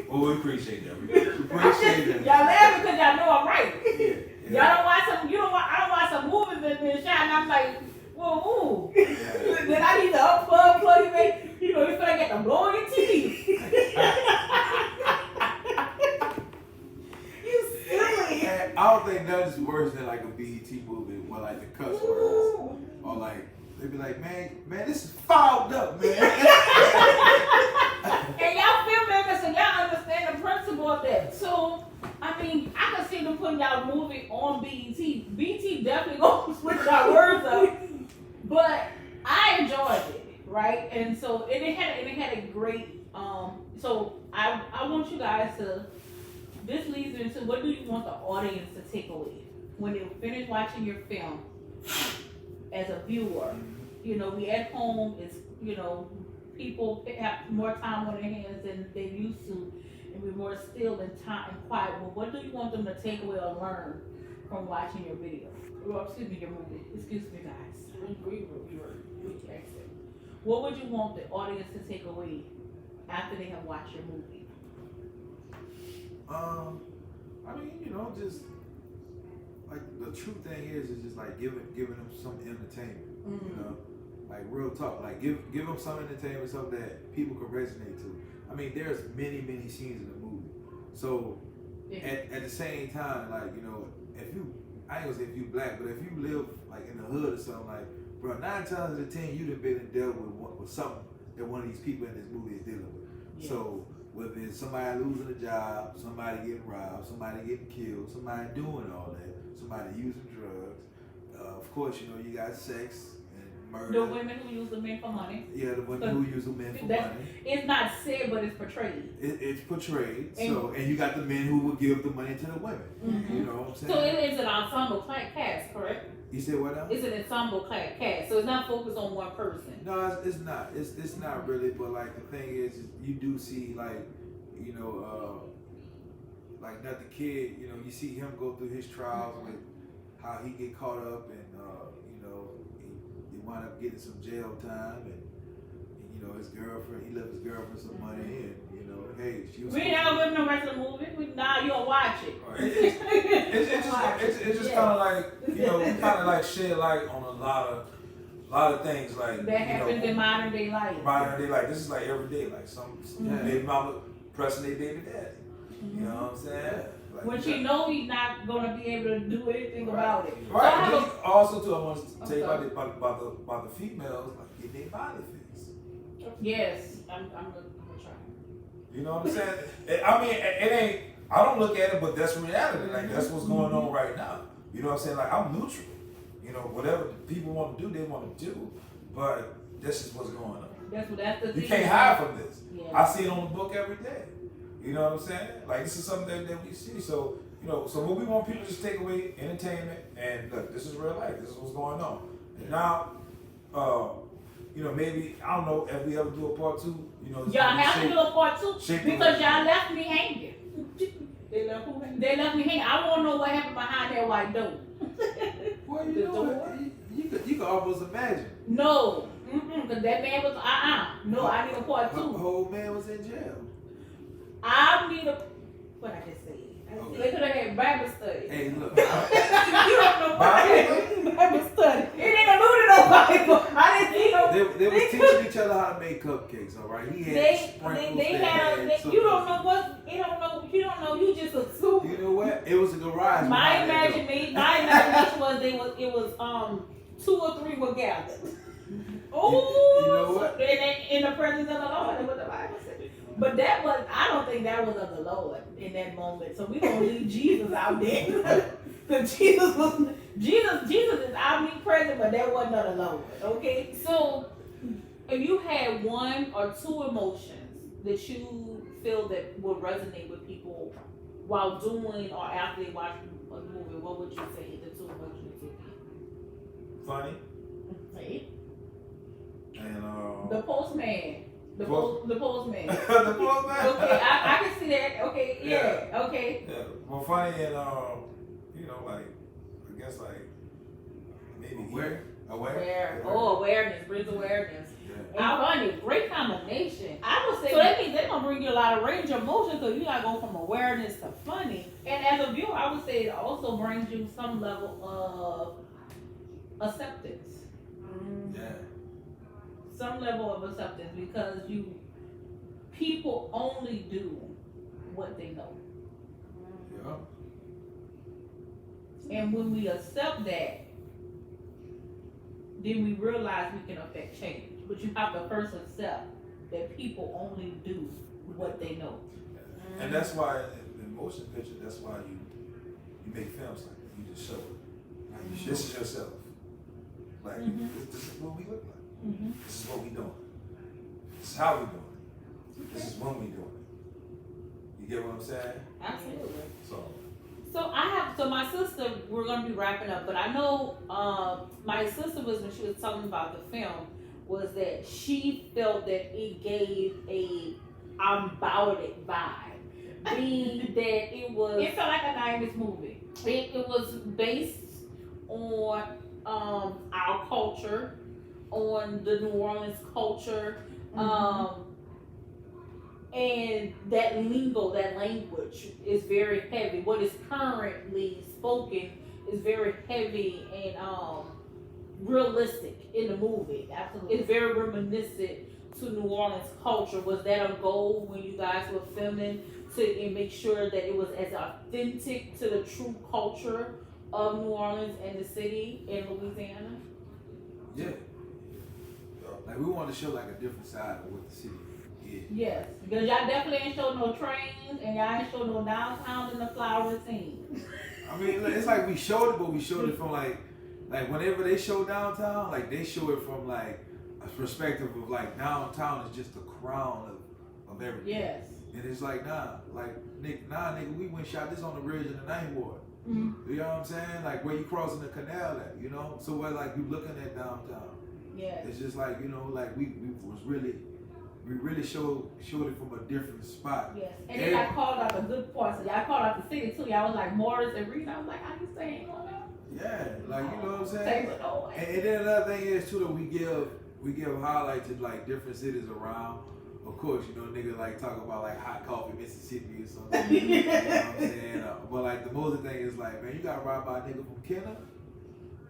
Well, we appreciate that. We appreciate that. Y'all laughing because y'all know I'm right. Yeah. Y'all don't watch some. You don't watch. I don't watch some movies and shine. And I'm like, whoa. Then I need to plug it back. You know, you feel like you have to blow your teeth. You silly. And I don't think nothing's worse than like a BET movie where like the cuss words or like they be like, man, this is fouled up, man. And y'all filmmakers, so y'all understand the principle of that. So, I mean, I can see them putting y'all movie on BET. BET definitely gonna switch y'all words up. But I enjoyed it, right? And so it had a great so I want you guys to, this leads into what do you want the audience to take away when they finish watching your film as a viewer? You know, we at home, it's, you know, people have more time on their hands than they used to, and we're more still and quiet. But what do you want them to take away or learn from watching your video? Or, excuse me, your movie. Excuse me, guys. What would you want the audience to take away after they have watched your movie? I mean, you know, just like the true thing is just like giving them some entertainment. Mm-hmm. You know, like real talk. Like give them some entertainment, something that people can resonate to. I mean, there's many scenes in the movie. So at the same time, like, you know, if you, I ain't gonna say if you black, but if you live like in the hood or something, like, bro, 9 times out of 10 you done been and dealt with something that one of these people in this movie is dealing with. Yes. So whether it's somebody losing a job, somebody getting robbed, somebody getting killed, somebody doing all that, somebody using drugs. Of course, you know, you got sex and murder. The women who use the men for money. Yeah, the women who use the men for money. It's not said, but it's portrayed. It's portrayed. And you got the men who will give the money to the women. Mm-hmm. You know what I'm saying? So it is an ensemble cast, correct? You said what else? It's an ensemble cast, so it's not focused on one person. No, it's not. It's not really. But like the thing is, you do see like, you know, like Not the Kid. You know, you see him go through his trials with how he get caught up, and you know, he wind up getting some jail time, and you know, his girlfriend. He left his girlfriend some money, and you know, hey, she was. We ain't never living the rest of the movie. Nah, you don't watch it. It's just kind of like, you know, we kind of like shed light on a lot of things like that happens in modern day life. Modern day life. This is like every day, like some baby mama pressing their baby daddy. You know what I'm saying? Like, when she know he's not gonna be able to do anything about it. Right. So also too, I want to tell you about the females, like getting their body fixed. Yes, I'm gonna try. You know what I'm saying? I mean, it ain't. I don't look at it, but that's reality. Like that's what's going on right now. You know what I'm saying? Like I'm neutral. You know, whatever people want to do, they want to do. But this is what's going on. That's the thing. You can't hide from this. Yeah. I see it on the book every day. You know what I'm saying? Like this is something that we see. So you know, so what we want people to just take away entertainment and look, this is real life. This is what's going on. And now, you know, maybe I don't know if we ever do a part 2. You know, y'all have to do a part 2 because y'all left me hanging. They left who hanging? They left me hanging. I want to know what happened behind that white door. Well, you know, you could almost imagine. No, because that man was No, I need a part 2. The whole man was in jail. I need a. What I just said. They could have had Bible study. Hey, look. You don't know Bible study. It didn't allude to no Bible. I didn't see no. They was teaching each other how to make cupcakes. All right, he had sprinkles. They had. You don't know what. You don't know. You don't know. You just assume. You know what? It was a garage. My imagination was it was 2 or 3 were gathered. Oh, you know what? In the presence of the Lord, is what the Bible said. But that was, I don't think that was of the Lord in that moment. So we gonna leave Jesus out there. Because Jesus Jesus is omnipresent, but that wasn't of the Lord. Okay. So, if you had one or two emotions that you feel that would resonate with people while doing or after they watch a movie, what would you say the two emotions would be? Funny. Right. And The postman. The postman. the postman. Okay, I can see that. Okay, yeah. Okay. Yeah, well, funny and you know, like I guess like maybe aware. Awareness brings awareness. Yeah. And funny, great combination. I would say So that means they're gonna bring you a lot of range of emotion, so you gotta go from awareness to funny. And as a viewer, I would say it also brings you some level of acceptance. Yeah. Some level of acceptance because people only do what they know. Yeah. And when we accept that, then we realize we can affect change. But you have to first accept that people only do what they know. And that's why in motion picture, that's why you make films like that. You just show it. Like, this is yourself. Like this is what we look like. This is what we doing. This is how we doing it. This is when we doing it. You get what I'm saying? Absolutely. So my sister, we're gonna be wrapping up, but I know my sister was, when she was talking about the film, was that she felt that it gave a I'm about it vibe. Being that it felt like a 90s movie. It was based on our culture, on the New Orleans culture, and that lingo, that language is very heavy. What is currently spoken is very heavy and realistic in the movie. Absolutely. It's very reminiscent to New Orleans culture. Was that a goal when you guys were filming to make sure that it was as authentic to the true culture of New Orleans and the city in Louisiana? yeah. Like we want to show like a different side of what the city is. Yes, because y'all definitely ain't show no trains and y'all ain't show no downtown in the flower scene. I mean, it's like we showed it, but we showed it from like whenever they show downtown, like they show it from like a perspective of like downtown is just the crown of everything. Yes. And it's like nigga, we went shot this on the bridge in the Ninth Ward. You know what I'm saying? Like where you crossing the canal at, you know? So we're like you looking at downtown. Yes. It's just like, you know, like we really showed it from a different spot. Yes. And then I called out the good parts. So y'all called out the city too. Y'all was like Morris and Reed. I was like, how you saying all that? Yeah, like you know what I'm saying? Take it away. And then another thing is too that we give highlights to like different cities around. Of course, you know, nigga like talk about like hot coffee, Mississippi or something. You know what I'm saying? But like the most thing is like, man, you got robbed by a nigga from Kenner.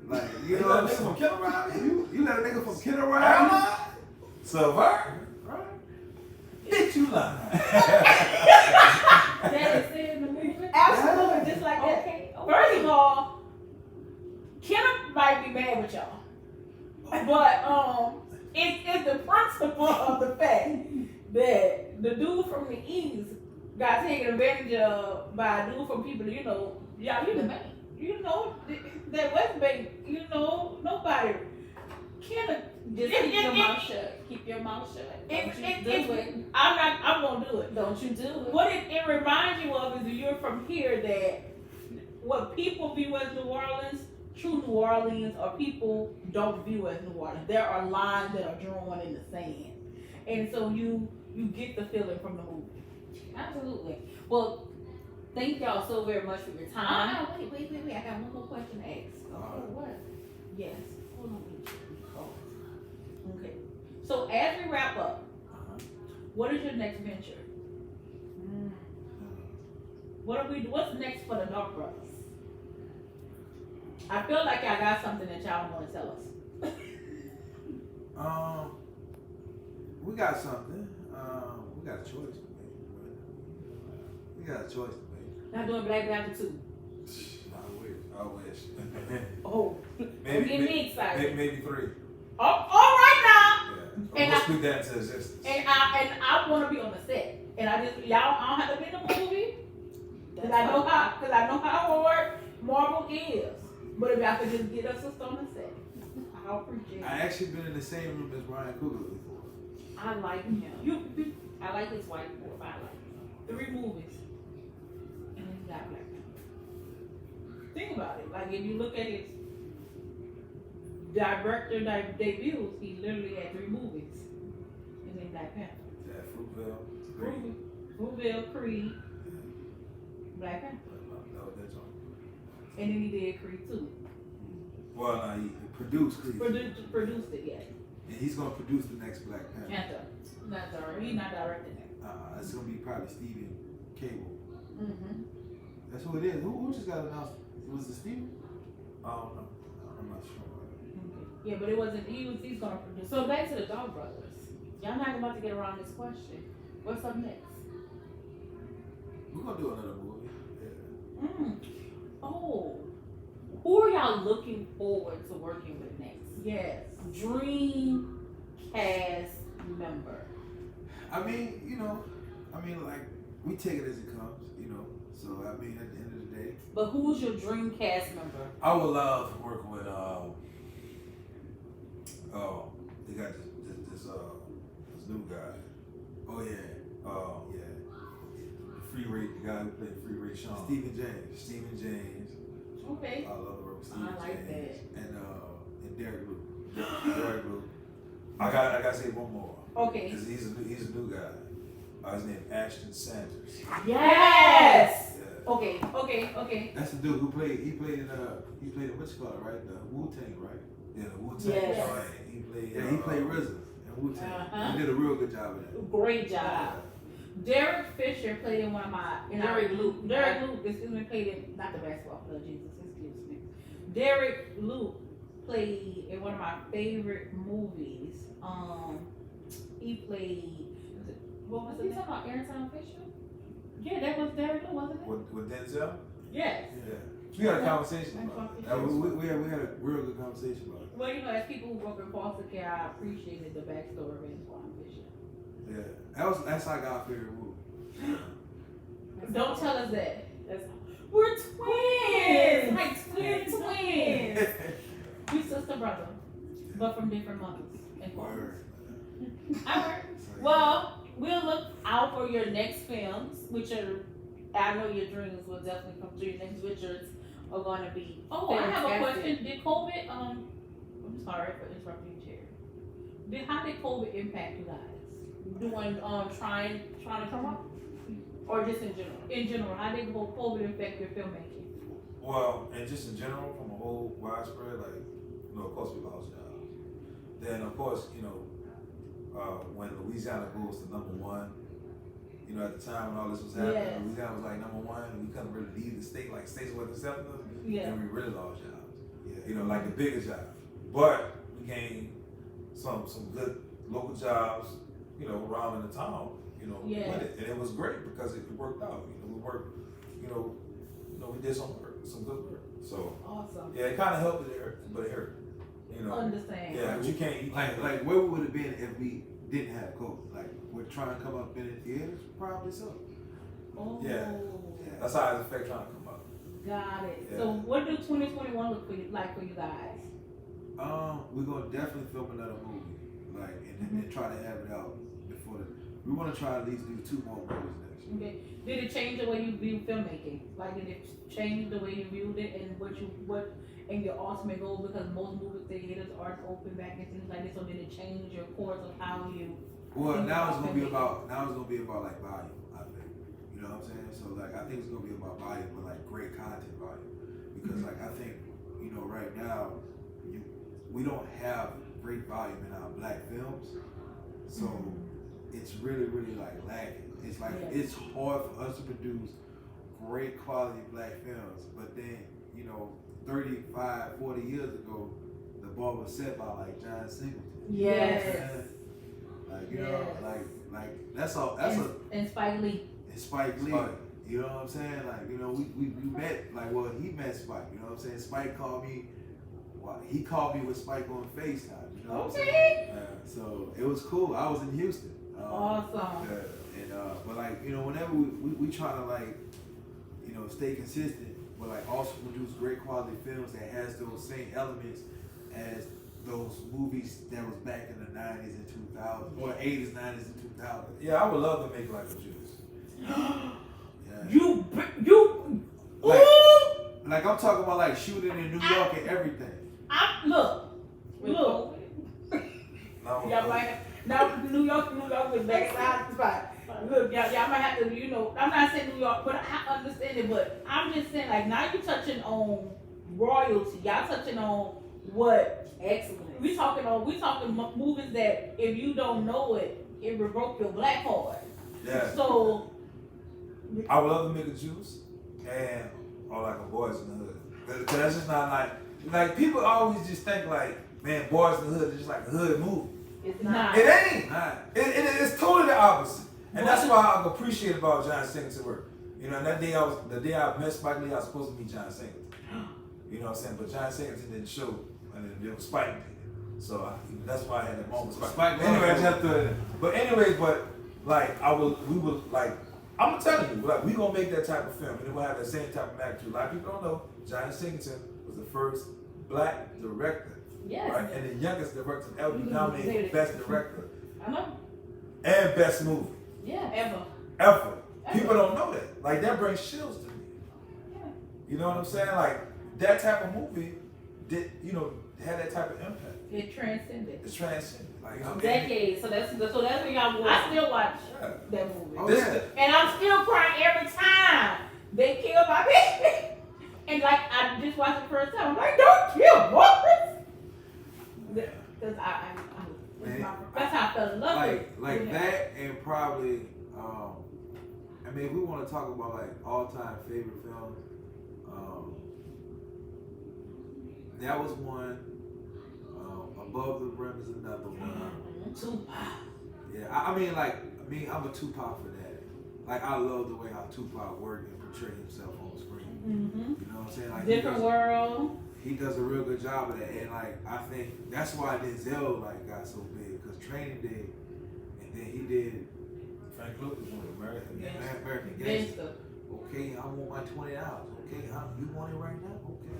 Like, you know what I'm saying? From Kenner rob you let a nigga from Kenner rob you? Survivor, right? Hit you line. That is said in the movie? Absolutely, just like that. Okay. First of all, Kenner might be mad with y'all. But it's the principle of the fact that the dude from the East got taken advantage of by a dude from people, you know, y'all, you the man. You know, that West Bank, you know, nobody can Just keep your mouth shut. Keep your mouth shut. Don't you do it. I'm gonna do it. Don't you do it. What it reminds you of is that you're from here, that what people view as New Orleans, true New Orleans, or people don't view as New Orleans. There are lines that are drawn in the sand. And so you get the feeling from the movie. Absolutely. Well, thank y'all so very much for your time. Wait. I got one more question to ask. What? Yes. Hold on. Okay. So as we wrap up, what is your next venture? What's next for the Dark Brothers? I feel like I got something that y'all want to tell us. We got something. We got a choice to make. We got a choice to make. Not doing Black Panther 2. I wish. Oh, maybe, get me excited. Maybe 3. Oh, all right now. Yeah. And Let's speak that into existence. And I want to be on the set. And I don't have to be in the movie. Because I know how hard Marvel is. But if y'all could just get us a sister on the set, I'll appreciate I it. actually been in the same room as Ryan Coogler before. I like him. I like his white boy. I like him. 3 movies. And he's got Black Panther. Think about it. Like if you look at his director debuts, he literally had 3 movies. And then Black Panther. Yeah, Fruitvale. Fruitvale, Creed, Black Panther. No, that's all. And then he did Creed 2. Well, he produced Creed. Produced it, yes. And he's gonna produce the next Black Panther. Panther. Not directing. He's not directing it. It's gonna be probably Stephen Cable. Mm-hmm. That's who it is. Who just got announced? Was it Stephen? I don't know. I'm not sure. Yeah, but it wasn't. He's gonna produce. So back to the Dog Brothers. Y'all not about to get around this question. What's up next? We're gonna do another movie. Yeah. Oh. Who are y'all looking forward to working with next? Yes. Dream cast member. I mean, like we take it as it comes, So I mean, at the end of the day, But who's your dream cast member? I would love to work with they got this new guy. Oh yeah, the guy who played Free Ray Sean. Stephen James. Okay. I love to work with Stephen I like James. And Derek Luke. I gotta say one more. Okay. Cause he's a new guy. His name Ashton Sanders. Yes. Yeah. Okay. That's the dude who played. He played in what's it called, right? The Wu-Tang, right? Yeah, the Wu-Tang. Yes. Right. He played RZA in Wu-Tang. Uh-huh. He did a real good job of that. Great job. Derek Fisher played in one of my. Derek Luke, excuse me, played in not the basketball player. Jesus, excuse me. Derek Luke played in one of my favorite movies. He played. What was Was he it? talking about Airtime Fisher? Yeah, that was Derek Luke, wasn't it? With Denzel? Yes. Yeah. We had a conversation about it. We had a real good conversation about it. Well, as people who work in foster care, I appreciated the backstory of Antoine Fisher. Yeah. That's like our favorite movie. Don't tell us that. We're twins. Like twins. We sister brother, but from different mothers and fathers. Alright. Well, we'll look out for your next films, which are, I know your dreams will definitely come true. Next Richards are going to be. Oh, I have a question. Did COVID? I'm sorry for interrupting you, Jerry. How did COVID impact you guys? Doing trying to come up, or just in general? In general, how did COVID affect your filmmaking? Well, and just in general, from a whole widespread, of course we lost jobs. Then, of course, when Louisiana goes to #1, at the time when all this was happening, Yes. Louisiana was like #1, and we couldn't really leave the state, like states wasn't accepting us, Yeah. and we really lost jobs. Like the bigger jobs. But we gained some good local jobs, around in the town, Yeah. with it. And it was great because it worked out. We worked, we did some work, some good work. So Awesome. yeah, it kind of helped, but it hurt. Understand. Yeah, but you can't like where we would have been if we didn't have COVID. Like we're trying to come up in the theaters, probably so. Oh. Yeah, that's how it affects trying to come up. Got it. Yeah. So what do 2021 look like for you guys? We're gonna definitely film another movie, and try to have it out before we want to try to at least do 2 more movies next year. Okay. Did it change the way you view filmmaking? Like, did it change the way you viewed it and and your ultimate goal? Because most movie theaters aren't open back and things like this. So did it change your course of how you? Well, now it's gonna be about like volume. I think. You know what I'm saying? So I think it's gonna be about volume, but great content volume. Because I think right now we don't have great volume in our black films, so it's really lacking. It's it's hard for us to produce great quality black films, but then 35, 40 years ago, the bar was set by John Singleton. Yes. That's and Spike Lee. And Spike Lee. You know what I'm saying? We met, he met Spike, you know what I'm saying? Spike called me, he called me with Spike on FaceTime, you know what I'm saying? So it was cool. I was in Houston. Awesome. But whenever we try to stay consistent, but like also produce great quality films that has those same elements as those movies that was back in the 90s and 2000s, or 80s, 90s, and 2000s. Yeah, I would love to make like a Juice. Yeah. You, Like I'm talking about like shooting in New York and everything. Look. No, Y'all might now New York is backside spot. Look, y'all might have to, you know, I'm not saying New York, but I understand it, but I'm just saying like now you're touching on royalty. Y'all touching on what excellence. we talking movies that if you don't know it, it revoke your black card. Yeah. So I would love to make a Juice and or like a Boys in the Hood. Cause that's just not like people always just think like, man, Boys in the Hood is just like a hood movie. it's not. It ain't. It's totally the opposite. And that's why I appreciate about John Singleton's work. You know, that day the day I met Spike Lee, I was supposed to meet John Singleton. You know what I'm saying? But John Singleton didn't show, and it was Spike Lee. So that's why I had that moment with Spike Lee. Anyway, I just threw it in. But like we would like, I'm telling you, like we gonna make that type of film, and it will have that same type of magnitude. A lot of people don't know John Singleton was the first black director. Yes. Right? And the youngest director ever be nominated for Best Director. I know. And Best Movie. Yeah. Ever. People don't know that. Like that brings chills to me. Yeah. You know what I'm saying? Like that type of movie had that type of impact. It transcended. It's transcended. Like Decades. So that's what y'all watch. I still watch Yeah. that movie. Oh, yeah. And I'm still crying every time they kill my baby. And like I just watched it the first time. I'm like, don't kill Morris. Because that's how I fell in love with it. Like that, and probably I mean, we want to talk about like all-time favorite films. That was one. Above the Rim is another one. Tupac. Yeah, I mean, I'm a Tupac for that. Like, I love the way how Tupac worked and portrayed himself on screen. Mm-hmm. You know what I'm saying? Like, Different world. He does a real good job of that, and like I think that's why Denzel like got so big, because Training Day, and then he did Frank Lucas one, American Gangster. Okay, I want my $20. Okay, you want it right now? Okay,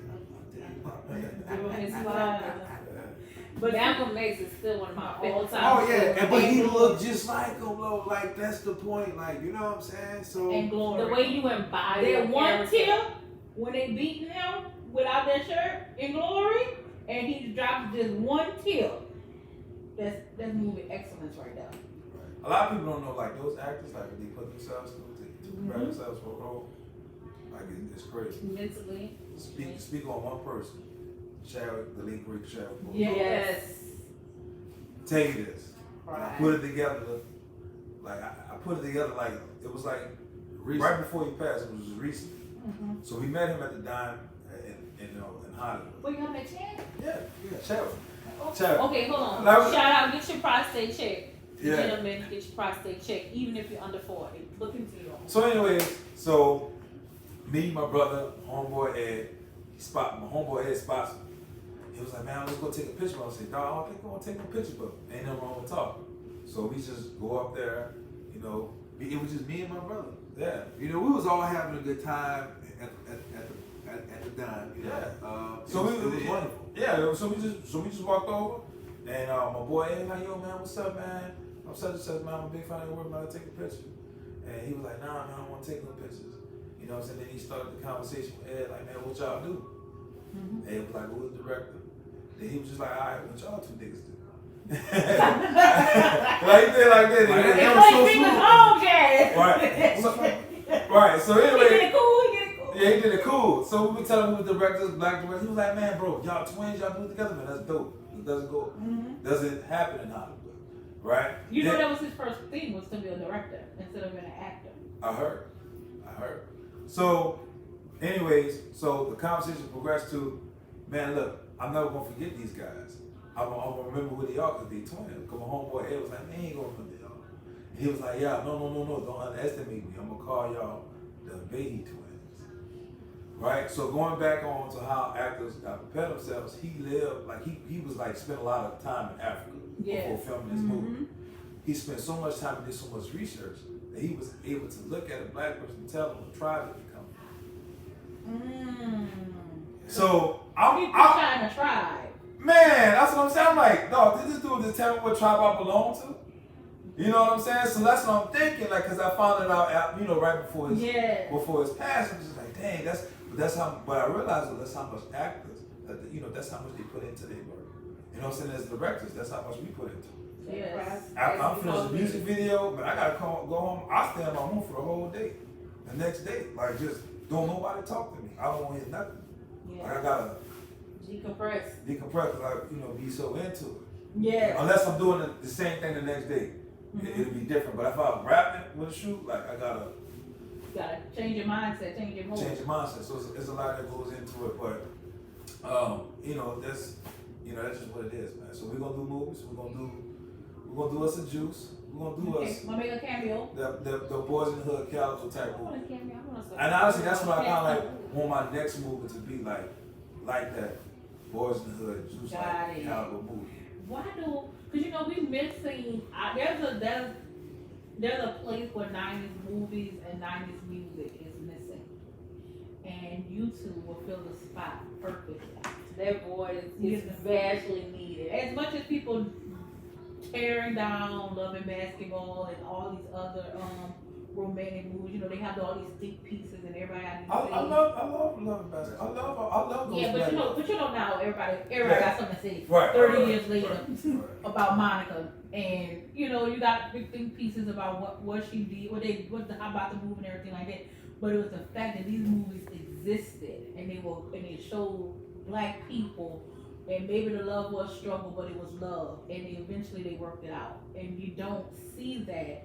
I'll tell you. But Malcolm X is still one of my all-time. Oh yeah, but he looked just like him, though. Like that's the point. Like you know what I'm saying? So And Glory. The way you embody that one character. tip when they beating him without their shirt in Glory, and he drops just one tip. That's movie excellence right there. a lot of people don't know, like those actors, like they put themselves through to prepare themselves for a role. Like it's crazy. Mentally. Speak on one person. Chadwick, the late great Chadwick. Yes. Tell you this. When I put it together, like I put it together like it was like right before he passed. It was recent. So we met him at the dime in Hollywood. Well, you have that chance? Yeah, Chadwick. Chadwick. Okay, hold on. Like, Shout out, get your prostate checked. Yeah. Gentlemen, get your prostate checked, even if you're under 40. Look into your own. So anyways, so me, my brother, homeboy Ed, my homeboy Ed spots me. He was like, man, let's go take a picture. I said, dog, I don't think I'm gonna take no picture, but ain't nothing wrong with talking. So we just go up there, you know, it was just me and my brother. Yeah. You know, we was all having a good time at the dime. You know? Yeah. So it was wonderful. Yeah, so we just walked over, and my boy Ed, like, yo man, what's up, man? I'm such and such, man, I'm a big fan of your work, man, I'll take a picture. And he was like, nah, man, I don't want to take no pictures. You know what I'm saying? Then he started the conversation with Ed, like, man, what y'all do? Ed was like, who's the director? Then he was just like, all right, what y'all two niggas do? Like he did like that. Right, so anyway. He did it cool, Yeah, he did it cool. So we were telling him who the directors, black directors. He was like, man, bro, y'all twins, y'all do it together, man, that's dope. It doesn't happen in Hollywood. Right? You know that was his first thing, was to be a director instead of being an actor. I heard. So, anyways, so the conversation progressed to, man, look, I'm never gonna forget these guys. I'm gonna remember who they are because they twins. Because my homeboy Ed was like, man, he ain't gonna remember y'all. And he was like, yeah, no, don't underestimate me. I'm gonna call y'all the Beatty twins. Right? So going back on to how actors prepare themselves, he lived, like he was like, spent a lot of time in Africa before filming this movie. He spent so much time and did so much research that he was able to look at a black person and tell them what tribe they come from. So People trying to try. man, that's what I'm saying. I'm like, dog, did this dude just tell me what tribe I belong to? You know what I'm saying? So that's what I'm thinking, like, cause I found it out, you know, right before his passing. I'm just like, dang, but I realized that's how much actors, you know, that's how much they put into their work. You know what I'm saying? As directors, that's how much we put into it. Yes. After I'm finished the music video, but I gotta go home. I stay in my room for the whole day. The next day, like, just don't nobody talk to me. I don't want to hear nothing. Yeah. Like, I gotta decompress, cause I, you know, be so into it. Yeah. Unless I'm doing the same thing the next day, it'll be different. But if I'm rapping with a shoot, like, I gotta change your mindset, change your mood. Change your mindset. So it's a lot that goes into it, but you know, that's just what it is, man. So we're gonna do movies. We're gonna do us a juice. We're gonna do us. We'll make a cameo. The Boys in the Hood caliber type I want movie. a cameo. And honestly, that's what I kind of like want my next movie to be like that Boys in the Hood juice like caliber movie. Why do? Because you know we missing. There's a place where 90s movies and 90s music is missing, and YouTube will fill the spot perfectly. That void is vastly needed. As much as people tearing down Love and Basketball and all these other romantic movies, you know, they have all these thick pieces and everybody got these I love Love and Basketball. I love those. Yeah, but you know now everybody got something to say. Right, 30 years later about Monica, and you know you got big think pieces about what she did, how about the movie and everything like that. But it was the fact that these movies existed and they showed black people, and maybe the love was struggle, but it was love, and eventually they worked it out. And you don't see that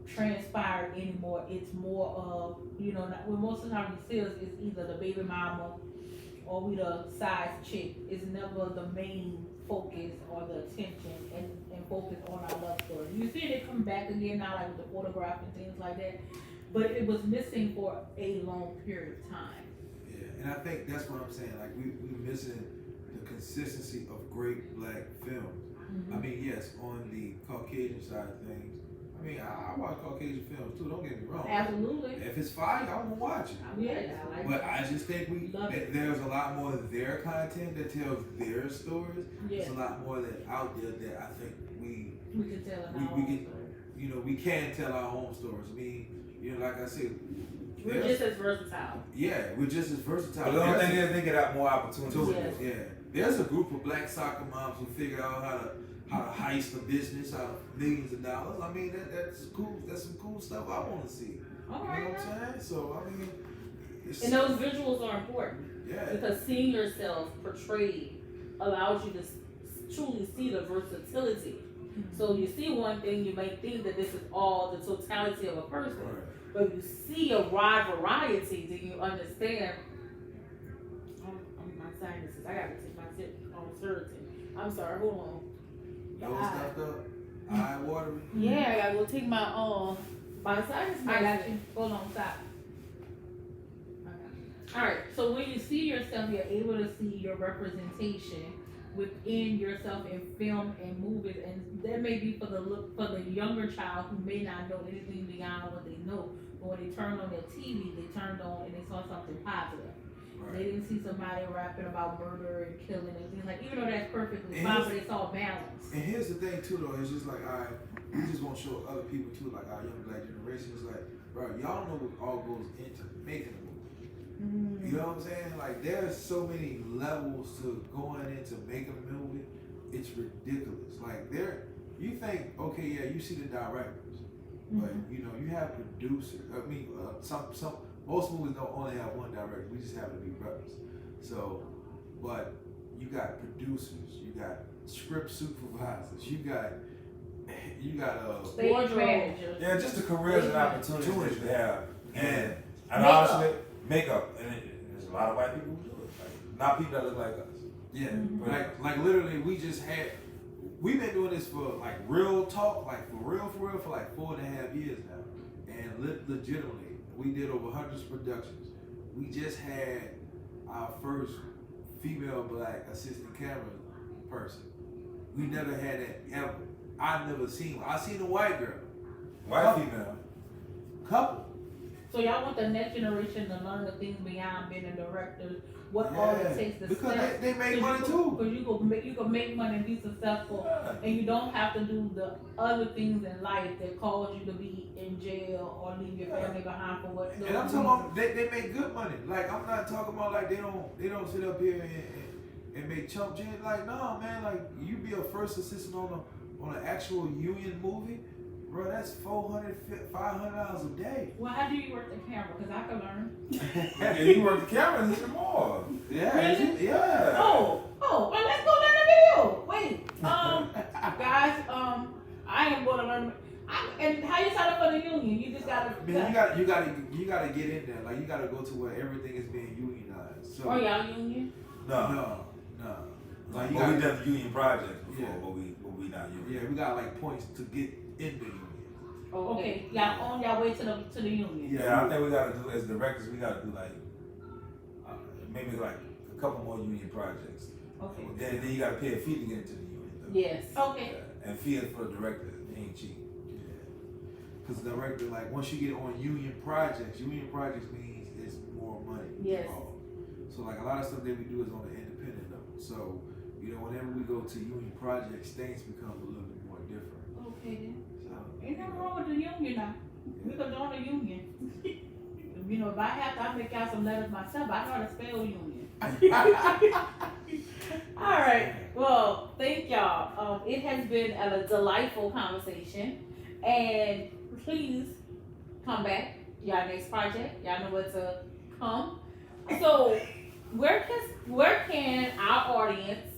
transpired anymore. It's more of, you know, when most of the time we see us is either the baby mama or we the side chick. It's never the main focus or the attention and focus on our love story. You see it come back again now, like with the photograph and things like that, but it was missing for a long period of time. Yeah, and I think that's what I'm saying. Like we missing the consistency of great black films. I mean, yes, on the Caucasian side of things. I mean, I watch Caucasian films too. Don't get me wrong. Absolutely. If it's fire, I'm gonna watch it. Yeah, but I just think there's a lot more of their content that tells their stories. Yeah. There's a lot more that out there that I think we can tell. We can tell our own stories. I mean, you know, like I said, we're just as versatile. Yeah, we're just as versatile. But the only thing is they get out more opportunities. Yeah. There's a group of black soccer moms who figure out how to heist a business out of millions of dollars. I mean, that's cool. That's some cool stuff I want to see. All you right. know what I'm saying? So, I mean... And those visuals are important. Yeah. Because seeing yourself portrayed allows you to truly see the versatility. So you see one thing, you may think that this is all the totality of a person. Right. But if you see a wide variety, then you understand, my sinuses, I gotta take my sip on Certain. I'm sorry, hold on. Those stuffed up? Eye watering? Yeah, I gotta go take my sinus medicine. I got you. Hold on, stop. Alright, so when you see yourself, you're able to see your representation within yourself in film and movies, and that may be for the younger child who may not know anything beyond what they know. But when they turned on their TV, they turned on and they saw something positive. They didn't see somebody rapping about murder and killing and things like, even though that's perfectly fine, but it's all balance. And here's the thing too, though. It's just like, we just want to show other people too, like our young black generation. It's like, bro, y'all know what all goes into making a movie. You know what I'm saying? Like, there's so many levels to going into making a movie. It's ridiculous. Like, you think, okay, yeah, you see the directors, but you know, you have producers. I mean, most movies don't only have one director. We just happen to be brothers. So, but you got producers, you got script supervisors, you got stage managers. Yeah, just the careers and opportunities that you have, and honestly, makeup. And there's a lot of white people who do it. Like, not people that look like us. Yeah, like literally, we've been doing this for like real talk, like for real, for like 4.5 years now, and legitimately. We did over hundreds of productions. We just had our first female black assistant camera person. We never had that ever. I've never seen one. I seen a white girl. White female. Couple. So y'all want the next generation to learn the things beyond being a director, what all it takes to because step. they make money too. Because you can make money and be successful, and you don't have to do the other things in life that cause you to be in jail or leave your family behind for what. And I'm talking about they make good money. Like I'm not talking about like they don't sit up here and make chump change. Like no man, like you be a first assistant on an actual union movie. Bro, that's $400, $500 a day. Well, how do you work the camera? Because I can learn. And you work the cameras even more. Yeah. Really? Yeah. Oh, well, let's go learn the video. Wait, guys, I am going to learn. And how you sign up for the union? You just gotta. Man, you gotta get in there. Like you gotta go to where everything is being unionized. So, Are y'all union? No. Like we done union projects before, but we not union. Yeah, we got like points to get in the union. Oh, okay. Y'all on y'all way to the union. Yeah, I think we gotta do as directors. We gotta do like maybe like a couple more union projects. Okay. Then you gotta pay a fee to get into the union. Though. Yes. Okay. Yeah. And fee for the director ain't cheap. Because the director, like once you get on union projects means it's more money. Yes. So like a lot of stuff that we do is on the independent level. So whenever we go to union projects, things become a little bit more different. Okay then. Ain't nothing wrong with the union now. We can join the union. If I have to, I'll make out some letters myself. I know how to spell union. All right. Well, thank y'all. It has been a delightful conversation. And please come back. Y'all next project. Y'all know what to come. So where can our audience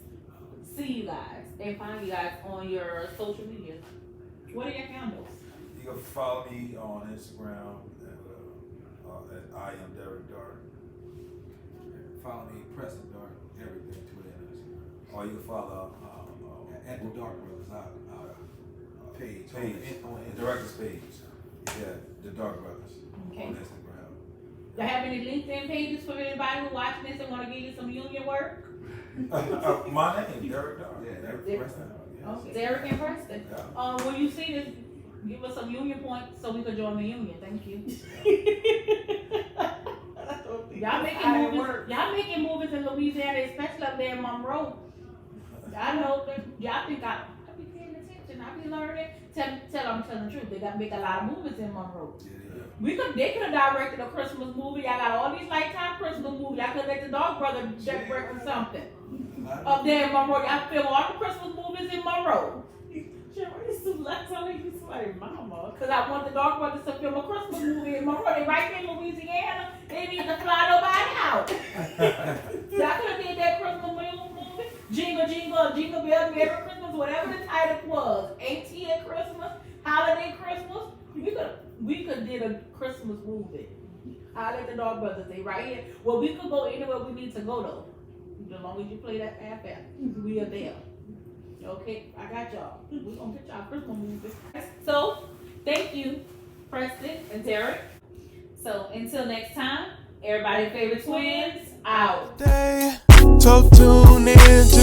see you guys and find you guys on your social media? What are your handles? You can follow me on Instagram at I am Derek Dart. Follow me Preston Dart, everything, Twitter and Instagram. Or you can follow at the Dark Brothers page on director's page. Yeah, the Dark Brothers Okay. on Instagram. Do you have any LinkedIn pages for anybody who watching this and want to give you some union work? My name, Derek Dart. Yeah, Derek Preston. Okay. Derek and Preston. When you see this, give us some union points so we can join the union. Thank you. Y'all making movies in Louisiana, especially up there in Monroe. I know that y'all think I be paying attention. I be learning. I'm telling the truth. They got to make a lot of movies in Monroe. They could have directed a Christmas movie. I got all these Lifetime Christmas movies. I could let the Dog Brother direct or something. Up there in Monroe, I film all the Christmas movies in Monroe. Because I want the Dog Brothers to film a Christmas movie in Monroe. They right there in Louisiana. They need to fly nobody out. Y'all could have did that Christmas movie. Jingle, jingle, jingle bell, Merry Christmas, whatever the title was. ATL Christmas, Holiday Christmas. We could did a Christmas movie. I'll let the Dog Brothers, they right here. Well, we could go anywhere we need to go though. As long as you play that FF, we are there. Okay, I got y'all. We're gonna get y'all Christmas movie. So, thank you, Preston and Derek. So, until next time, everybody's favorite twins, out. So tune in to